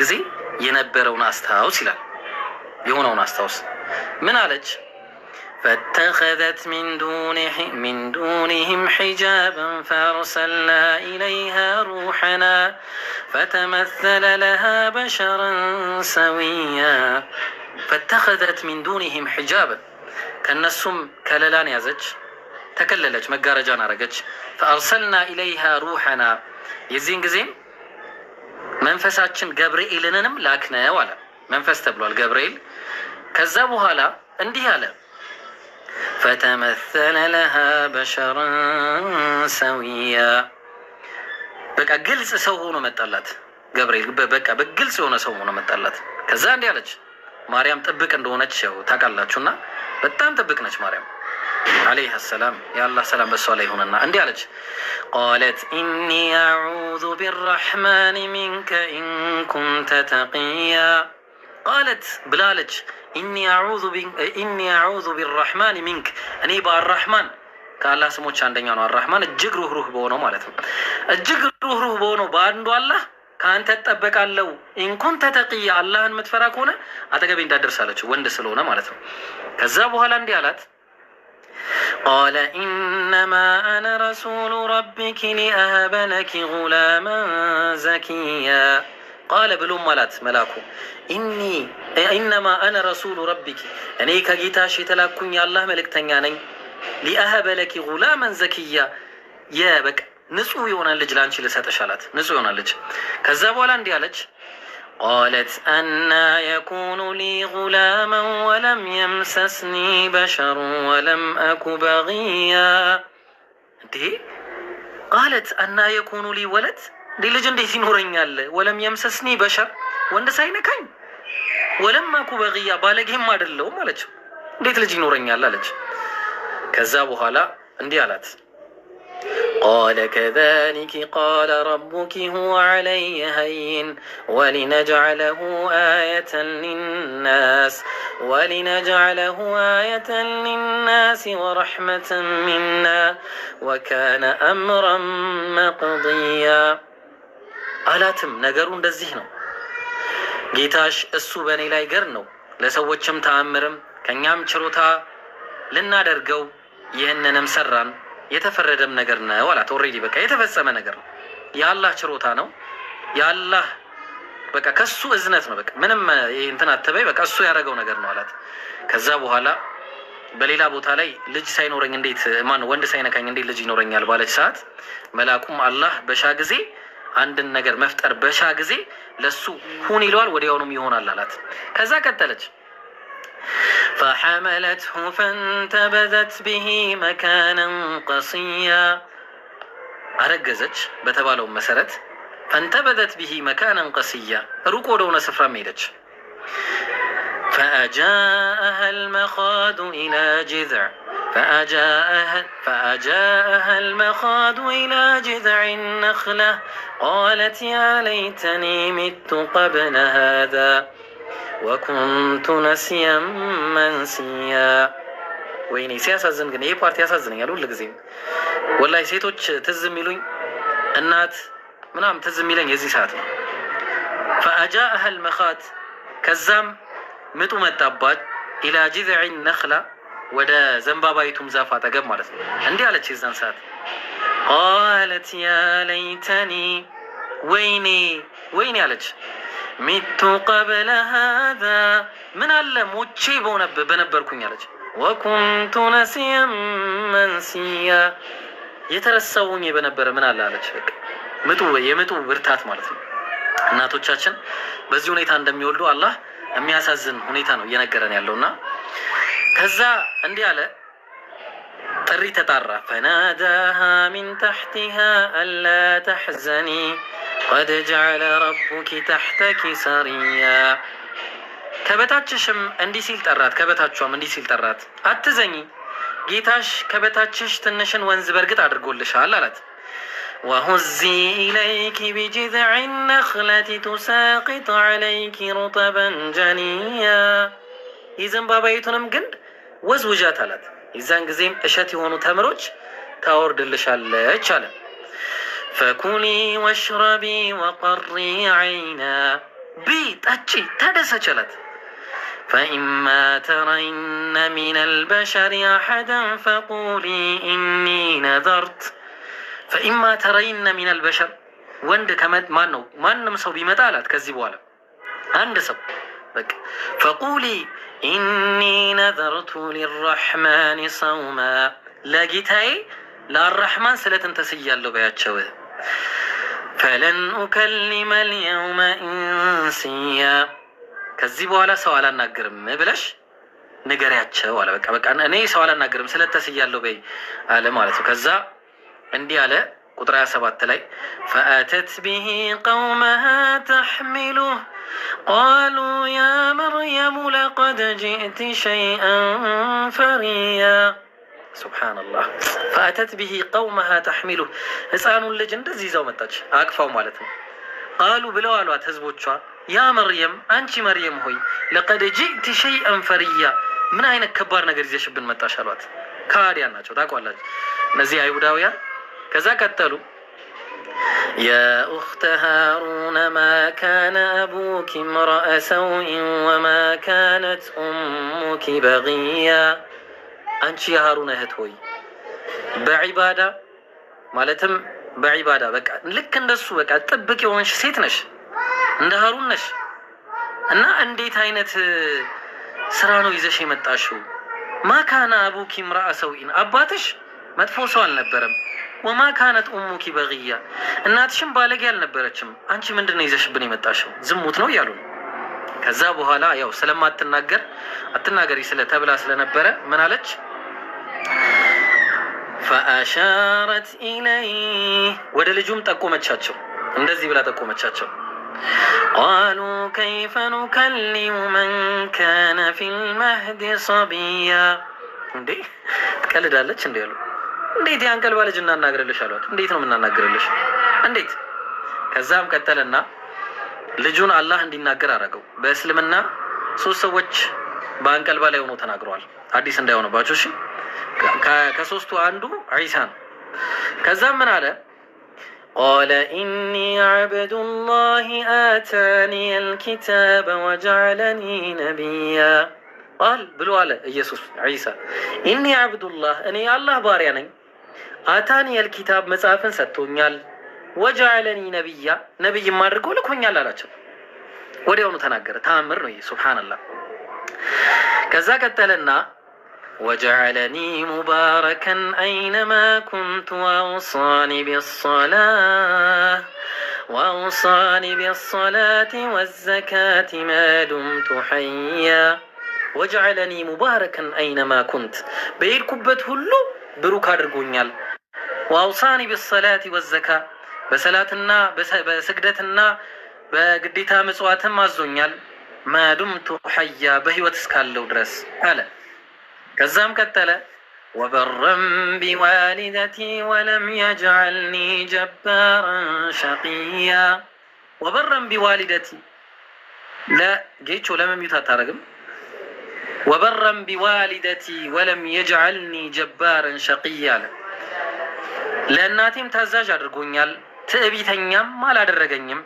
ጊዜ የነበረውን አስታውስ ይላል። የሆነውን አስታውስ። ምን አለች? فاتخذت من دونهم حجابا فأرسلنا إليها روحنا فتمثل لها بشرا سويا فاتخذت من دونهم حجابا كالنسم كللان يازج تكللج مقارجان رجج فأرسلنا إليها روحنا يزين قزين منفساتشن جبريلننم لاكنا ولا منفس تبلو الجبريل كذبوها لا انديها لا فتمثل لها بشرا سويا بقى جلس سوونه متطلات جبريل بقى بجلس የሆነ ሰው ሆኖ መጣላት። ከዛ እንዲህ አለች ማርያም ጥብቅ እንደሆነች ያው ታውቃላችሁና በጣም ጥብቅ ነች ማርያም عليه السلام يا الله سلام በሷ ላይ ሆነና እንዲህ አለች قالت إني أعوذ بالرحمن منك إن كنت تقيا قالت بلالج إني أعوذ بالرحمن منك أني بالرحمن كالله سموش عندنا الرحمن እጅግ ሩህሩህ በሆነው ማለት ነው እጅግ ሩህሩህ በሆነው በአንዱ አላህ ካንተ ተጠበቃለሁ إن كنت تقيا አላህን የምትፈራ ከሆነ አጠገቤ እንዳደርሳለች ወንድ ስለሆነ ማለት ነው። ከዛ በኋላ እንዲህ አላት قال إنما أنا رسول ربك لأهب لك غلاما زكيا قال بلوم مالات ملاكو إنما أنا رسول ربك أني كجيتاش تلاكون يا الله ملك تنياني لأهب لك غلاما زكيا يا بك نسوي يونا لجلان شيء لسات شالات نسوي يونا لج كذاب ولا ندي علج قالت أنا يكون لي غلاما ولم يمسسني بشر ولم أك بغيا انتهي قالت أنا يكون لي ولد للج እንዴት ይኖረኛል ወለም የምሰስኒ በሸር ወንድ ሳይነካኝ ወለም አኩ በግያ ባለጌም አይደለሁም አለች። እንዴት ልጅ ይኖረኛል አለች። ከዛ በኋላ እንዲህ አላት قال كذلك قال ربك هو علي هين ولنجعله آية للناس ورحمة منا وكان أمرا مقضيا አላትም ነገሩ እንደዚህ ነው ጌታሽ እሱ በእኔ ላይ ገር ነው ለሰዎችም ተአምርም ከኛም ችሮታ ልናደርገው ይህንንም ሰራን የተፈረደም ነገር ነው አላት። ኦሬዲ በቃ የተፈጸመ ነገር ነው የአላህ ችሮታ ነው የአላህ በቃ ከሱ እዝነት ነው በቃ ምንም እንትን አትበይ በቃ እሱ ያደረገው ነገር ነው አላት። ከዛ በኋላ በሌላ ቦታ ላይ ልጅ ሳይኖረኝ እንዴት ማን ወንድ ሳይነካኝ እንዴት ልጅ ይኖረኛል ባለች ሰዓት መላኩም አላህ በሻ ጊዜ አንድን ነገር መፍጠር በሻ ጊዜ ለሱ ሁን ይለዋል ወዲያውኑም ይሆናል አላት። ከዛ ቀጠለች فحملته فانتبذت به مكانا قصيا አረገዘች በተባለው መሰረት فانتبذت به مكانا قصيا ሩቅ ወደሆነ ስፍራ ሄደች فأجاءها المخاض إلى جذع النخلة قالت يا ليتني مت قبل هذا وكنت نسيا منسيا ወይኔ ሲያሳዝን ግን ይሄ ፓርቲ ያሳዝነኛል ሁልጊዜም ወላሂ ሴቶች ትዝ የሚሉኝ እናት ምናምን ትዝ የሚለኝ የዚህ ሰዓት ነው فأجاءها المخاض ከዛም ምጡ መጣባት إلى جذع النخلة ወደ ዘንባባይቱም ዛፍ አጠገብ ማለት ነው እንዲህ አለች የዛን ሰዓት قالت يا ليتني ወይኔ አለች ሚቱ قبل هذا ምን አለ ሞቼ በነበርኩኝ አለች وكنت نسيا منسيا የተረሳውኝ በነበረ ምን አለ አለች በቃ የምጡ ብርታት ማለት ነው እናቶቻችን በዚህ ሁኔታ እንደሚወልዱ አላህ የሚያሳዝን ሁኔታ ነው እየነገረን ያለውና ከዛ እንዲህ አለ ጥሪ ተጣራ فناداها من تحتها ألا تحزني قد جعل ربك تحتك سريا ከበታችሽም እንዲህ ሲል ጠራት ከበታችኋም እንዲህ ሲል ጠራት አትዘኝ ጌታሽ ከበታችሽ ትንሽን ወንዝ በርግጥ አድርጎልሻል አላት وهزي إليك بجذع النخلة تساقط عليك رطبا جنيا የዘንባባይቱንም ግንድ ወዝውጃት አላት የዛን ጊዜም እሸት የሆኑ ተምሮች ታወርድልሻለች አለ فكلي واشربي وقري عينا ቢ ጠጪ ተደሰች አላት። ፈኢማ ተረይነ ሚን አልበሸር አሐደን ፈቁሊ ኢኒ ነዘርት። ፈኢማ ተረይነ ሚን አልበሸር ወንድ ማንም ሰው ቢመጣ አላት ከዚህ በኋላ አንድ ሰው በቃ ፈቁሊ ኢኒ ነዘርቱ ሊረሕማን ሰውማ ለጌታዬ ለአራሕማን ስለትን ተስያለሁ በያቸው። ፈለን ኡከሊመ ልየውመ ኢንሲያ ከዚህ በኋላ ሰው አላናግርም ብለሽ ንገሪያቸው አለ። በቃ እኔ ሰው አላናግርም ስለተስያለሁ በይ አለ ማለት ነው። ከዛ እንዲህ አለ ቁጥር 27 ላይ ፈአተት ቢሂ ቀውመሃ ተሕሚሉህ ቃሉ ያ መርየሙ ለቀድ ጅእቲ ሸይአን ፈሪያ። ሱብሓነላህ ፈአተት ቢሂ ቀውመሃ ተሕሚሉህ ህፃኑን ልጅ እንደዚህ ይዛው መጣች አቅፋው ማለት ነው። ቃሉ ብለው አሏት ህዝቦቿ ያ መርየም አንቺ መርየም ሆይ ለቀድ ጅእቲ ሸይአን ፈሪያ ምን አይነት ከባድ ነገር ይዘሽብን መጣሽ አሏት። ካዲያን ናቸው ታውቋላችሁ እነዚህ አይሁዳውያን። ከዛ ቀጠሉ ያ ኡኽተ ሃሩነ ማ ካነ አቡኪ እምረአ ሰውኢን ወማ ካነት ኡሙኪ በጊያ። አንቺ የሃሩን እህት ሆይ በዒባዳ ማለትም በዒባዳ በቃ ልክ እንደሱ በቃ ጥብቅ የሆንሽ ሴት ነሽ፣ እንደ ሃሩን ነሽ እና እንዴት አይነት ስራ ነው ይዘሽ የመጣሽው? ማ ካነ አቡኪ እምረአ ሰውኢን አባትሽ መጥፎ ሰው አልነበረም። ወማ ካነት ኡሙኪ በጊያ እናትሽም ባለጌ አልነበረችም። አንቺ ምንድን ነው ይዘሽብን የመጣሽው? ዝሙት ነው እያሉ ነው። ከዛ በኋላ ያው ስለማትናገር አትናገሪ ስለተብላ ስለነበረ ምን አለች? ፈአሻረት ኢለይህ ወደ ልጁም ጠቆመቻቸው፣ እንደዚህ ብላ ጠቆመቻቸው። ቃሉ ከይፈ ኑከሊሙ መን ካነ ፊል መህዲ ሰቢያ። እንዴ ትቀልዳለች እንዴ ያሉ እንዴት ያንቀልባ ልጅ እናናግርልሽ አሏት። እንዴት ነው የምናናግርልሽ? እንዴት? ከዛም ቀጠለና ልጁን አላህ እንዲናገር አደረገው። በእስልምና 3 ሰዎች በአንቀልባ ላይ ሆኖ ተናግረዋል። አዲስ እንዳይሆንባችሁ እሺ። ከ3ቱ አንዱ ዒሳ ነው። ከዛም ምን አለ? ቃለ ኢኒ ዐብዱላሂ አታኒ አልኪታበ ወጀዐለኒ ነቢያ። ቃል ብሎ አለ ኢየሱስ ዒሳ ኢኒ ዐብዱላህ እኔ አላህ ባሪያ ነኝ፣ አታኒ አልኪታብ መጽሐፍን ሰጥቶኛል፣ ወጀዐለኒ ነቢያ ነቢይም አድርጎ ልኮኛል አላቸው። ወዲያውኑ ተናገረ። ተአምር ነው ይሄ ሱብሓነላህ። ከዛ ቀጠለና ወጀዐለኒ ሙባረከን አይነማ ኩንቱ ወአውሳኒ ቢስሰላቲ ወዘካቲ ማ ዱምቱ ሐያ። ወጀዐለኒ ሙባረከን አይነማ ኩንት በሄድኩበት ሁሉ ብሩክ አድርጎኛል። ወአውሳኒ ቢስሰላቲ ወዘካ በሰላትና በስግደትና በግዴታ ምጽዋትም አዞኛል። ማዱምቱ ሐያ በህይወት እስካለው ድረስ አለ። ከዛም ቀጠለ ወበረን ቢዋሊደቲ ወለም የጅዐልኒ ጀባራን ሸቂያ። ወበረን ቢዋሊደቲ ለጌቾ ለመሚዩት አታረግም። ወበረን ቢዋሊደቲ ወለም የጅዐልኒ ጀባራን ሸቂያ አለ። ለእናቴም ታዛዥ አድርጎኛል፣ ትዕቢተኛም አላደረገኝም፣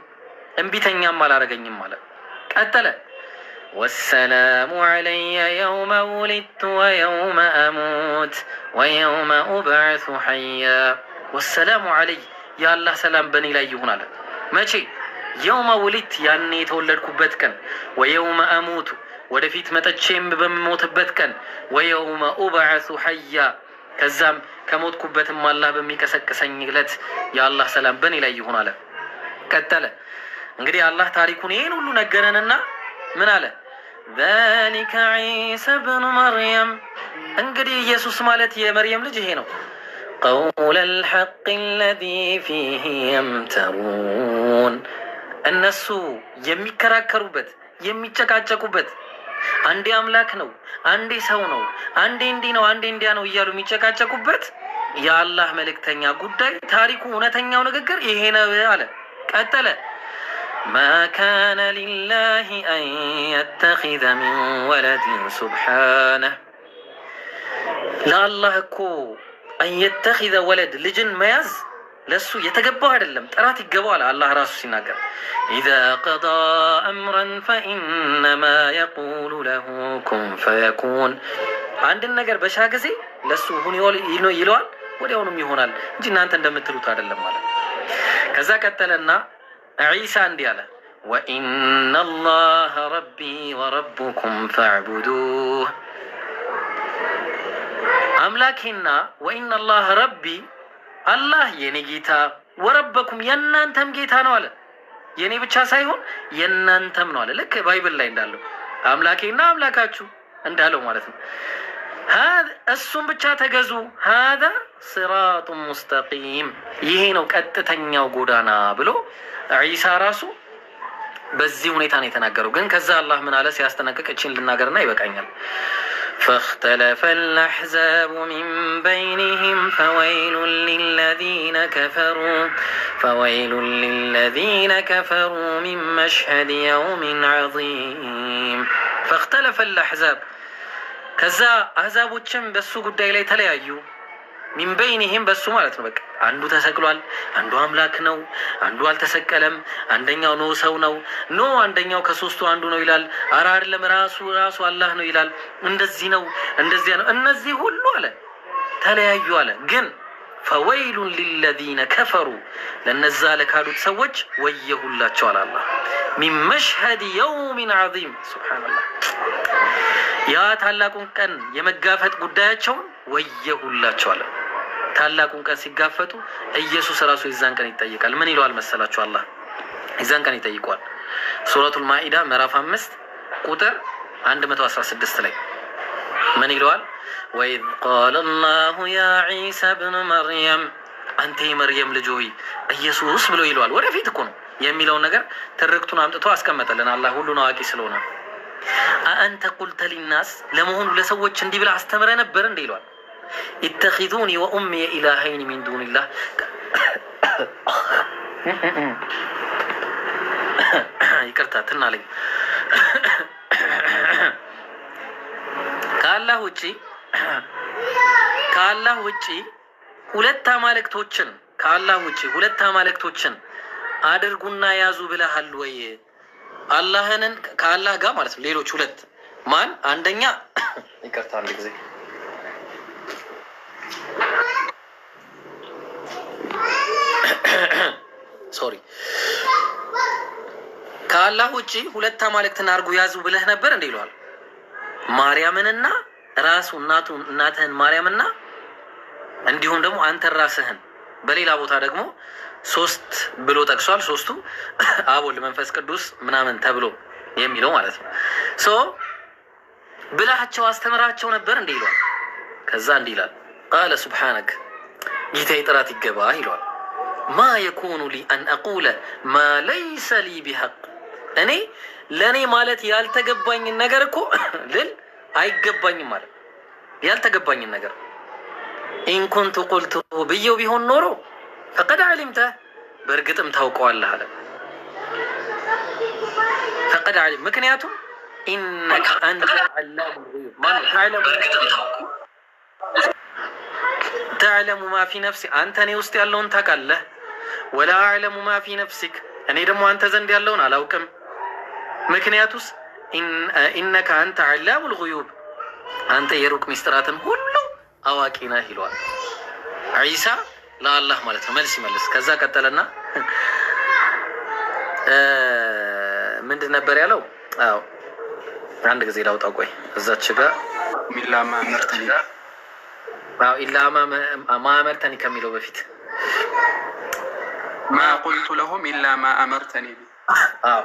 እምቢተኛም አላረገኝም አለ። ቀጠለ ወሰላሙ ዐለየ የውመ ውሊድቱ ወየውመ አሙት ወየውመ ኡብዐሱ ሐያ። ወሰላሙ ዐለይ የአላህ ሰላም በእኔ ላይ ይሁን አለ። መቼ? የውመ ውሊድት ያኔ የተወለድኩበት ቀን፣ ወየውመ አሙቱ ወደፊት መጠቼም በምሞትበት ቀን፣ ወየውመ ኡብዐሱ ሐያ ከዛም ከሞትኩበትም አላህ በሚቀሰቅሰኝ ዕለት የአላህ ሰላም በእኔ ላይ ይሁን አለ። ቀጠለ እንግዲህ አላህ ታሪኩን ይህን ሁሉ ነገረንና ምን አለ? ዛሊከ ዒሳ ብኑ መርየም እንግዲህ ኢየሱስ ማለት የመርየም ልጅ ይሄ ነው። ቀውለል ሐቅ አለዚ ፊሂ የምተሩን እነሱ የሚከራከሩበት የሚጨቃጨቁበት፣ አንዴ አምላክ ነው፣ አንዴ ሰው ነው፣ አንዴ እንዲህ ነው፣ አንዴ እንዲያ ነው እያሉ የሚጨቃጨቁበት የአላህ መልእክተኛ ጉዳይ ታሪኩ እውነተኛው ንግግር ይሄ ነው አለ። ቀጠለ ማ ካነ ሊላሂ አን የተኺዘ ሚን ወለድን ሱብሓነህ ለአላህ እኮ አን የተኺዘ ወለድ ልጅን መያዝ ለሱ የተገባው አይደለም፣ ጥራት ይገባዋል። አላህ ራሱ ሲናገር ኢዛ ቀዳ አምረን ፈኢነማ የቁሉ ለሁ ኩን ፈየኩን፣ አንድን ነገር በሻ ጊዜ ለሱ ሁን ይለዋል፣ ወዲያውኑም ይሆናል እንጂ እናንተ እንደምትሉት አይደለም ማለት። ከዛ ቀጠለና ዒሳ እንዲህ አለ ወኢነ አላህ ረቢ ወረቡኩም ፈዕቡዱህ፣ አምላኬና ወኢነ አላህ ረቢ አላህ የኔ ጌታ ወረበኩም የእናንተም ጌታ ነው አለ። የኔ ብቻ ሳይሆን የእናንተም ነው አለ። ልክ ባይብል ላይ እንዳለው አምላኬና አምላካችሁ እንዳለው ማለት ነው። እሱም ብቻ ተገዙ ሀዛ ሲራጡን ሙስተቂም፣ ይሄ ነው ቀጥተኛው ጎዳና ብሎ ዒሳ ራሱ በዚህ ሁኔታ ነው የተናገረው። ግን ከዛ አላህ ምን አለ ሲያስጠነቅቅ፣ እችን ልናገርና ይበቃኛል። فاختلف الأحزاب من بينهم فويل للذين كفروا من مشهد يوم عظيم. فاختلف الأحزاب ከዛ አህዛቦችም በሱ ጉዳይ ላይ ተለያዩ። ሚን በይኒሂም በሱ ማለት ነው። በቃ አንዱ ተሰቅሏል፣ አንዱ አምላክ ነው፣ አንዱ አልተሰቀለም፣ አንደኛው ኖ ሰው ነው፣ ኖ አንደኛው ከሶስቱ አንዱ ነው ይላል፣ ኧረ አይደለም ራሱ አላህ ነው ይላል፣ እንደዚህ ነው እንደዚያ ነው። እነዚህ ሁሉ አለ ተለያዩ አለ። ግን ፈወይሉን ሊለዚነ ከፈሩ፣ ለነዛ ለካዱት ሰዎች ወየሁላቸዋል አላህ ሚን መሽሀድ የውሚን ዐዚም። ሱብሓነላህ፣ ያ ታላቁን ቀን የመጋፈጥ ጉዳያቸውን ወየሁላቸዋል። ታላቁን ቀን ሲጋፈጡ ኢየሱስ ራሱ የዛን ቀን ይጠይቃል። ምን ይለዋል መሰላችሁ? አላህ የዛን ቀን ይጠይቀዋል። ሱረቱል ማኢዳ ምዕራፍ 5 ቁጥር 116 ላይ ምን ይለዋል? ወኢዝ ቃለ አላሁ ያ ዒሳ ብኑ መርየም፣ አንተ የመርየም ልጅ ሆይ ኢየሱስ ብሎ ይለዋል። ወደፊት እኮ ነው የሚለውን ነገር ትርክቱን አምጥቶ አስቀመጠልን አላህ ሁሉን አዋቂ ስለሆነ። አአንተ ቁልተ ሊናስ፣ ለመሆኑ ለሰዎች እንዲህ ብለህ አስተምረህ ነበር እንደ ይለዋል። ኢተኺዙኒ ወኡሚየ ኢላሀይን ሚን ዱኒላህ፣ ይቅርታ ትናለኝ። ከአላህ ውጪ ሁለት አማልክቶችን አድርጉና ያዙ ብለሃል ወይ? አላህንን ከአላህ ጋር ማለት ነው። ሌሎች ሁለት ማን? አንደኛ ይቅርታ አንድ ጊዜ ሶሪ፣ ከአላህ ውጪ ሁለት አማልክትን አድርጉ ያዙ ብለህ ነበር እንዴ ይለዋል። ማርያምንና ራሱ እናትህን ማርያምና እንዲሁም ደግሞ አንተን ራስህን። በሌላ ቦታ ደግሞ ሶስት ብሎ ጠቅሷል። ሶስቱ አብ ወልድ መንፈስ ቅዱስ ምናምን ተብሎ የሚለው ማለት ነው። ሶ ብላቸው አስተምራቸው ነበር እንዴ ይለዋል። ከዛ እንዲህ ይላል ቃለ ሱብሓነክ፣ ጌታዬ ጥራት ይገባ ይለዋል። ማ የኩኑ ሊ አን አቁለ ማ ለይሰ ሊ ቢሐቅ፣ እኔ ለእኔ ማለት ያልተገባኝን ነገር እኮ ልል አይገባኝም ማለት ያልተገባኝን ነገር ኢን ኩንቱ ቁልቱ ብዬው ቢሆን ኖሮ ፈቀድ ዓሊምተ፣ በእርግጥም ታውቀዋለህ አለ። ፈቀድ ዓሊም፣ ምክንያቱም ኢነከ አንተ ዓላሙ ተዕለሙ ማ ፊ ነፍሲ፣ አንተ እኔ ውስጥ ያለውን ታውቃለህ። ወላ አዕለሙ ማ ፊ ነፍሲክ፣ እኔ ደግሞ አንተ ዘንድ ያለውን አላውቅም። ምክንያቱስ ኢነከ አንተ ዓላሙል ጉዩብ፣ አንተ የሩቅ ሚስጥራትን ሁሉ አዋቂ ነህ ይለዋል ዒሳ ለአላህ ማለት ነው። መልስ ይመልስ። ከዛ ቀጠለና ምንድን ነበር ያለው? አዎ አንድ ጊዜ ላውጣው፣ ቆይ እዛች ጋር ኢላማ አመርተኒ ከሚለው በፊት ማ ቁልቱ ለሁም ኢላ ማ አመርተኒ። አዎ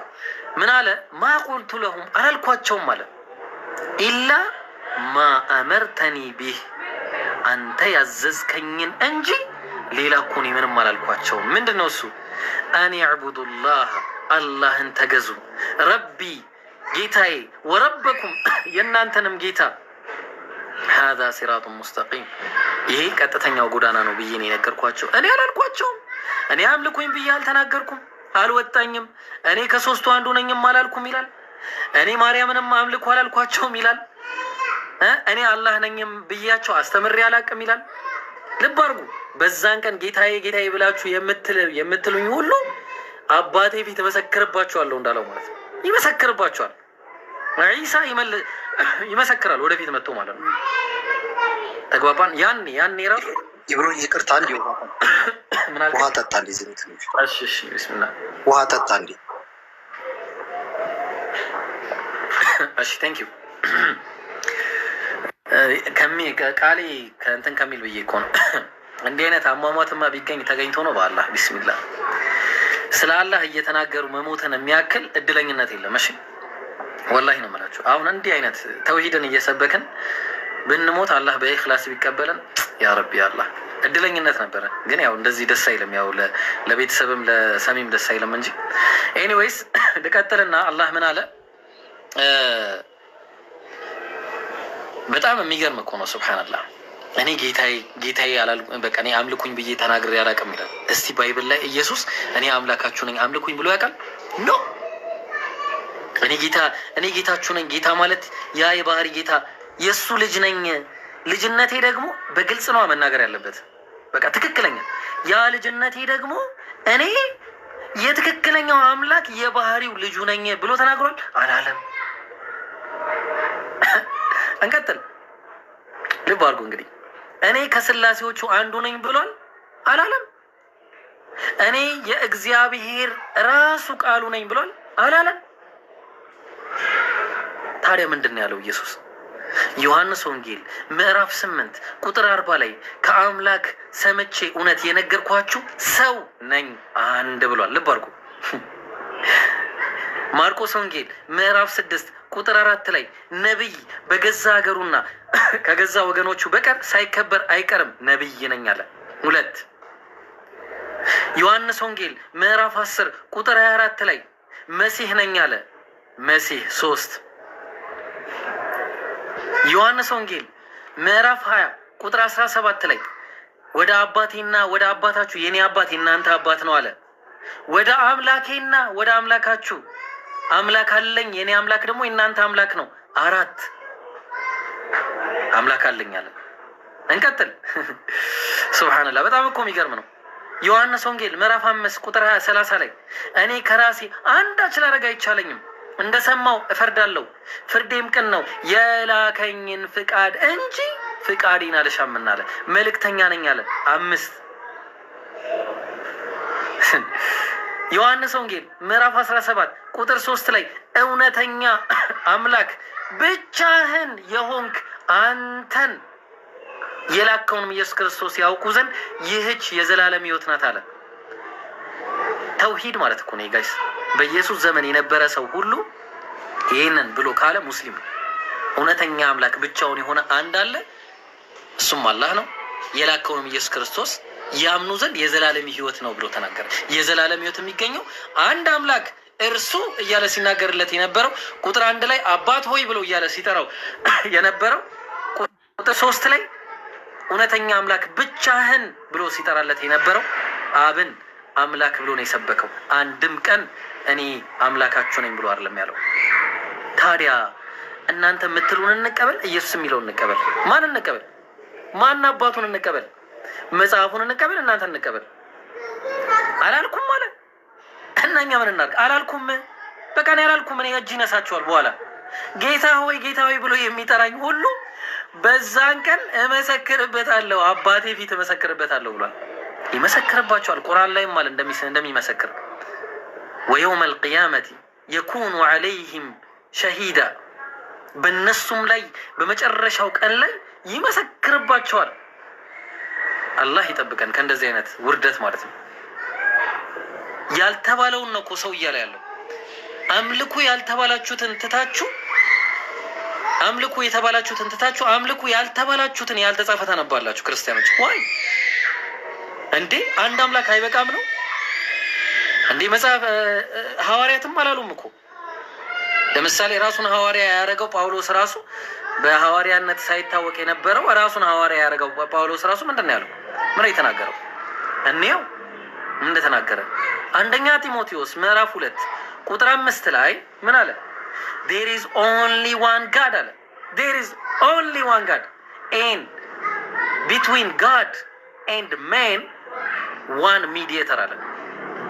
ምን አለ? ማ ቁልቱ ለሁም አላልኳቸውም አለ። ኢላ ማ አመርተኒ ቢህ፣ አንተ ያዘዝከኝን እንጂ ሌላ እኮ እኔ ምንም አላልኳቸውም። ምንድን ነው እሱ? አን ያዕቡዱላህ፣ አላህን ተገዙ፣ ረቢ ጌታዬ፣ ወረበኩም የእናንተንም ጌታ፣ ሀዛ ሲራጡን ሙስተቂም፣ ይሄ ቀጥተኛው ጎዳና ነው ብዬ ነው የነገርኳቸው። እኔ አላልኳቸውም። እኔ አምልኩኝ ብዬ አልተናገርኩም፣ አልወጣኝም። እኔ ከሶስቱ አንዱ ነኝም አላልኩም ይላል። እኔ ማርያምንም አምልኩ አላልኳቸውም ይላል። እኔ አላህ ነኝም ብያቸው አስተምሬ አላቅም ይላል። ልብ አድርጉ። በዛን ቀን ጌታዬ ጌታዬ ብላችሁ የምትሉኝ ሁሉ አባቴ ፊት እመሰክርባችኋለሁ እንዳለው ማለት ነው። ይመሰክርባችኋል። ዒሳ ይመሰክራል ወደፊት መጥቶ ማለት ነው። ተግባባን? ያኔ ራሱ ይብሮ ይቅርታ እንዲ ውሃ ጠጣ እንዲ ዝም ትንሽ። እሺ ቢስሚላህ ውሃ ጠጣ እንዲ። እሺ ቴንክ ዩ ቃሌ ከእንትን ከሚል ብዬ እኮ ነው። እንዲህ አይነት አሟሟትማ ቢገኝ ተገኝቶ ነው። በአላህ ቢስሚላህ ስለ አላህ እየተናገሩ መሞትን የሚያክል እድለኝነት የለም። እሺ ወላሂ ነው የምላችሁ። አሁን እንዲህ አይነት ተውሂድን እየሰበክን ብንሞት አላህ በኢኽላስ ቢቀበለን ያ ረቢ አላህ እድለኝነት ነበረ። ግን ያው እንደዚህ ደስ አይልም። ያው ለቤተሰብም ለሰሚም ደስ አይልም እንጂ ኤኒዌይስ ልቀጥልና አላህ ምን አለ? በጣም የሚገርም እኮ ነው። ሱብሃንአላህ እኔ ጌታዬ በቃ እኔ አምልኩኝ ብዬ ተናግሬ አላውቅም ይላል። እስቲ ባይብል ላይ ኢየሱስ እኔ አምላካችሁ ነኝ አምልኩኝ ብሎ ያውቃል? ኖ እኔ ጌታችሁ ነኝ። ጌታ ማለት ያ የባህሪ ጌታ የእሱ ልጅ ነኝ። ልጅነቴ ደግሞ በግልጽ ነው መናገር ያለበት። በቃ ትክክለኛ ያ ልጅነቴ ደግሞ እኔ የትክክለኛው አምላክ የባህሪው ልጁ ነኝ ብሎ ተናግሯል? አላለም። እንቀጥል። ልብ አድርጎ እንግዲህ እኔ ከስላሴዎቹ አንዱ ነኝ ብሏል? አላለም። እኔ የእግዚአብሔር ራሱ ቃሉ ነኝ ብሏል? አላለም። ታዲያ ምንድን ነው ያለው ኢየሱስ? ዮሐንስ ወንጌል ምዕራፍ 8 ቁጥር 40 ላይ ከአምላክ ሰምቼ እውነት የነገርኳችሁ ሰው ነኝ አንድ ብሏል። ልብ አድርጉ። ማርቆስ ወንጌል ምዕራፍ 6 ቁጥር 4 ላይ ነቢይ በገዛ ሀገሩና ከገዛ ወገኖቹ በቀር ሳይከበር አይቀርም ነቢይ ነኝ አለ። 2 ዮሐንስ ወንጌል ምዕራፍ 10 ቁጥር 24 ላይ መሲህ ነኝ አለ። መሲህ 3 ዮሐንስ ወንጌል ምዕራፍ 20 ቁጥር 17 ላይ ወደ አባቴና ወደ አባታችሁ የኔ አባት የእናንተ አባት ነው አለ። ወደ አምላኬና ወደ አምላካችሁ አምላክ አለኝ የኔ አምላክ ደግሞ የእናንተ አምላክ ነው። 4 አምላክ አለኝ አለ። እንቀጥል። ሱብሃንአላህ በጣም እኮ የሚገርም ነው። ዮሐንስ ወንጌል ምዕራፍ 5 ቁጥር 30 ላይ እኔ ከራሴ አንዳች ላደርግ አይቻለኝም፣ እንደሰማው እፈርዳለሁ፣ ፍርዴም ቅን ነው፣ የላከኝን ፍቃድ እንጂ ፍቃዴን አልሻምና አለ። መልእክተኛ ነኝ አለ። 5 ዮሐንስ ወንጌል ምዕራፍ 17 ቁጥር 3 ላይ እውነተኛ አምላክ ብቻህን የሆንክ አንተን የላከውንም ኢየሱስ ክርስቶስ ያውቁ ዘንድ ይህች የዘላለም ሕይወት ናት አለ። ተውሂድ ማለት እኮ ነው ጋይስ። በኢየሱስ ዘመን የነበረ ሰው ሁሉ ይህንን ብሎ ካለ ሙስሊም ነው። እውነተኛ አምላክ ብቻውን የሆነ አንድ አለ፣ እሱም አላህ ነው። የላከውንም ኢየሱስ ክርስቶስ ያምኑ ዘንድ የዘላለም ሕይወት ነው ብሎ ተናገረ። የዘላለም ሕይወት የሚገኘው አንድ አምላክ እርሱ እያለ ሲናገርለት የነበረው ቁጥር 1 ላይ አባት ሆይ ብሎ እያለ ሲጠራው የነበረው ቁጥር 3 ላይ እውነተኛ አምላክ ብቻህን ብሎ ሲጠራለት የነበረው አብን አምላክ ብሎ ነው የሰበከው። አንድም ቀን እኔ አምላካችሁ ነኝ ብሎ አይደለም ያለው። ታዲያ እናንተ የምትሉን እንቀበል፣ ኢየሱስ የሚለውን እንቀበል? ማን እንቀበል? ማን አባቱን እንቀበል? መጽሐፉን እንቀበል? እናንተ እንቀበል? አላልኩም ማለት እና እኛ ምን እናድርግ? አላልኩም። በቃ እኔ አላልኩም። እኔ እጅ ይነሳቸዋል በኋላ ጌታ ሆይ ብሎ የሚጠራኝ ሁሉ በዛን ቀን እመሰክርበታለሁ፣ አባቴ ፊት እመሰክርበታለሁ ብሏል። ይመሰክርባቸዋል። ቁርአን ላይም ማለት እንደሚመሰክር ወየውም አልቅያመቲ የኩኑ ዐለይህም ሸሂዳ፣ በእነሱም ላይ በመጨረሻው ቀን ላይ ይመሰክርባቸዋል። አላህ ይጠብቀን ከእንደዚህ አይነት ውርደት ማለት ነው። ያልተባለውን ነው እኮ ሰው እያለ ያለው። አምልኩ ያልተባላችሁትን ትታችሁ አምልኩ የተባላችሁትን ትታችሁ አምልኩ ያልተባላችሁትን ያልተጻፈ ታነባላችሁ ክርስቲያኖች። ዋይ እንዴ አንድ አምላክ አይበቃም ነው እንዴ? መጽሐፍ ሐዋርያትም አላሉም እኮ። ለምሳሌ ራሱን ሐዋርያ ያደረገው ጳውሎስ ራሱ በሐዋርያነት ሳይታወቅ የነበረው ራሱን ሐዋርያ ያደረገው ጳውሎስ ራሱ ምንድን ነው ያለው? ምን የተናገረው? እኔው እንደተናገረ አንደኛ ጢሞቴዎስ ምዕራፍ 2 ቁጥር 5 ላይ ምን አለ? there is only one God አለ። there is only one God and between God ኤንድ ሜን ዋን ሚዲየተር አለ።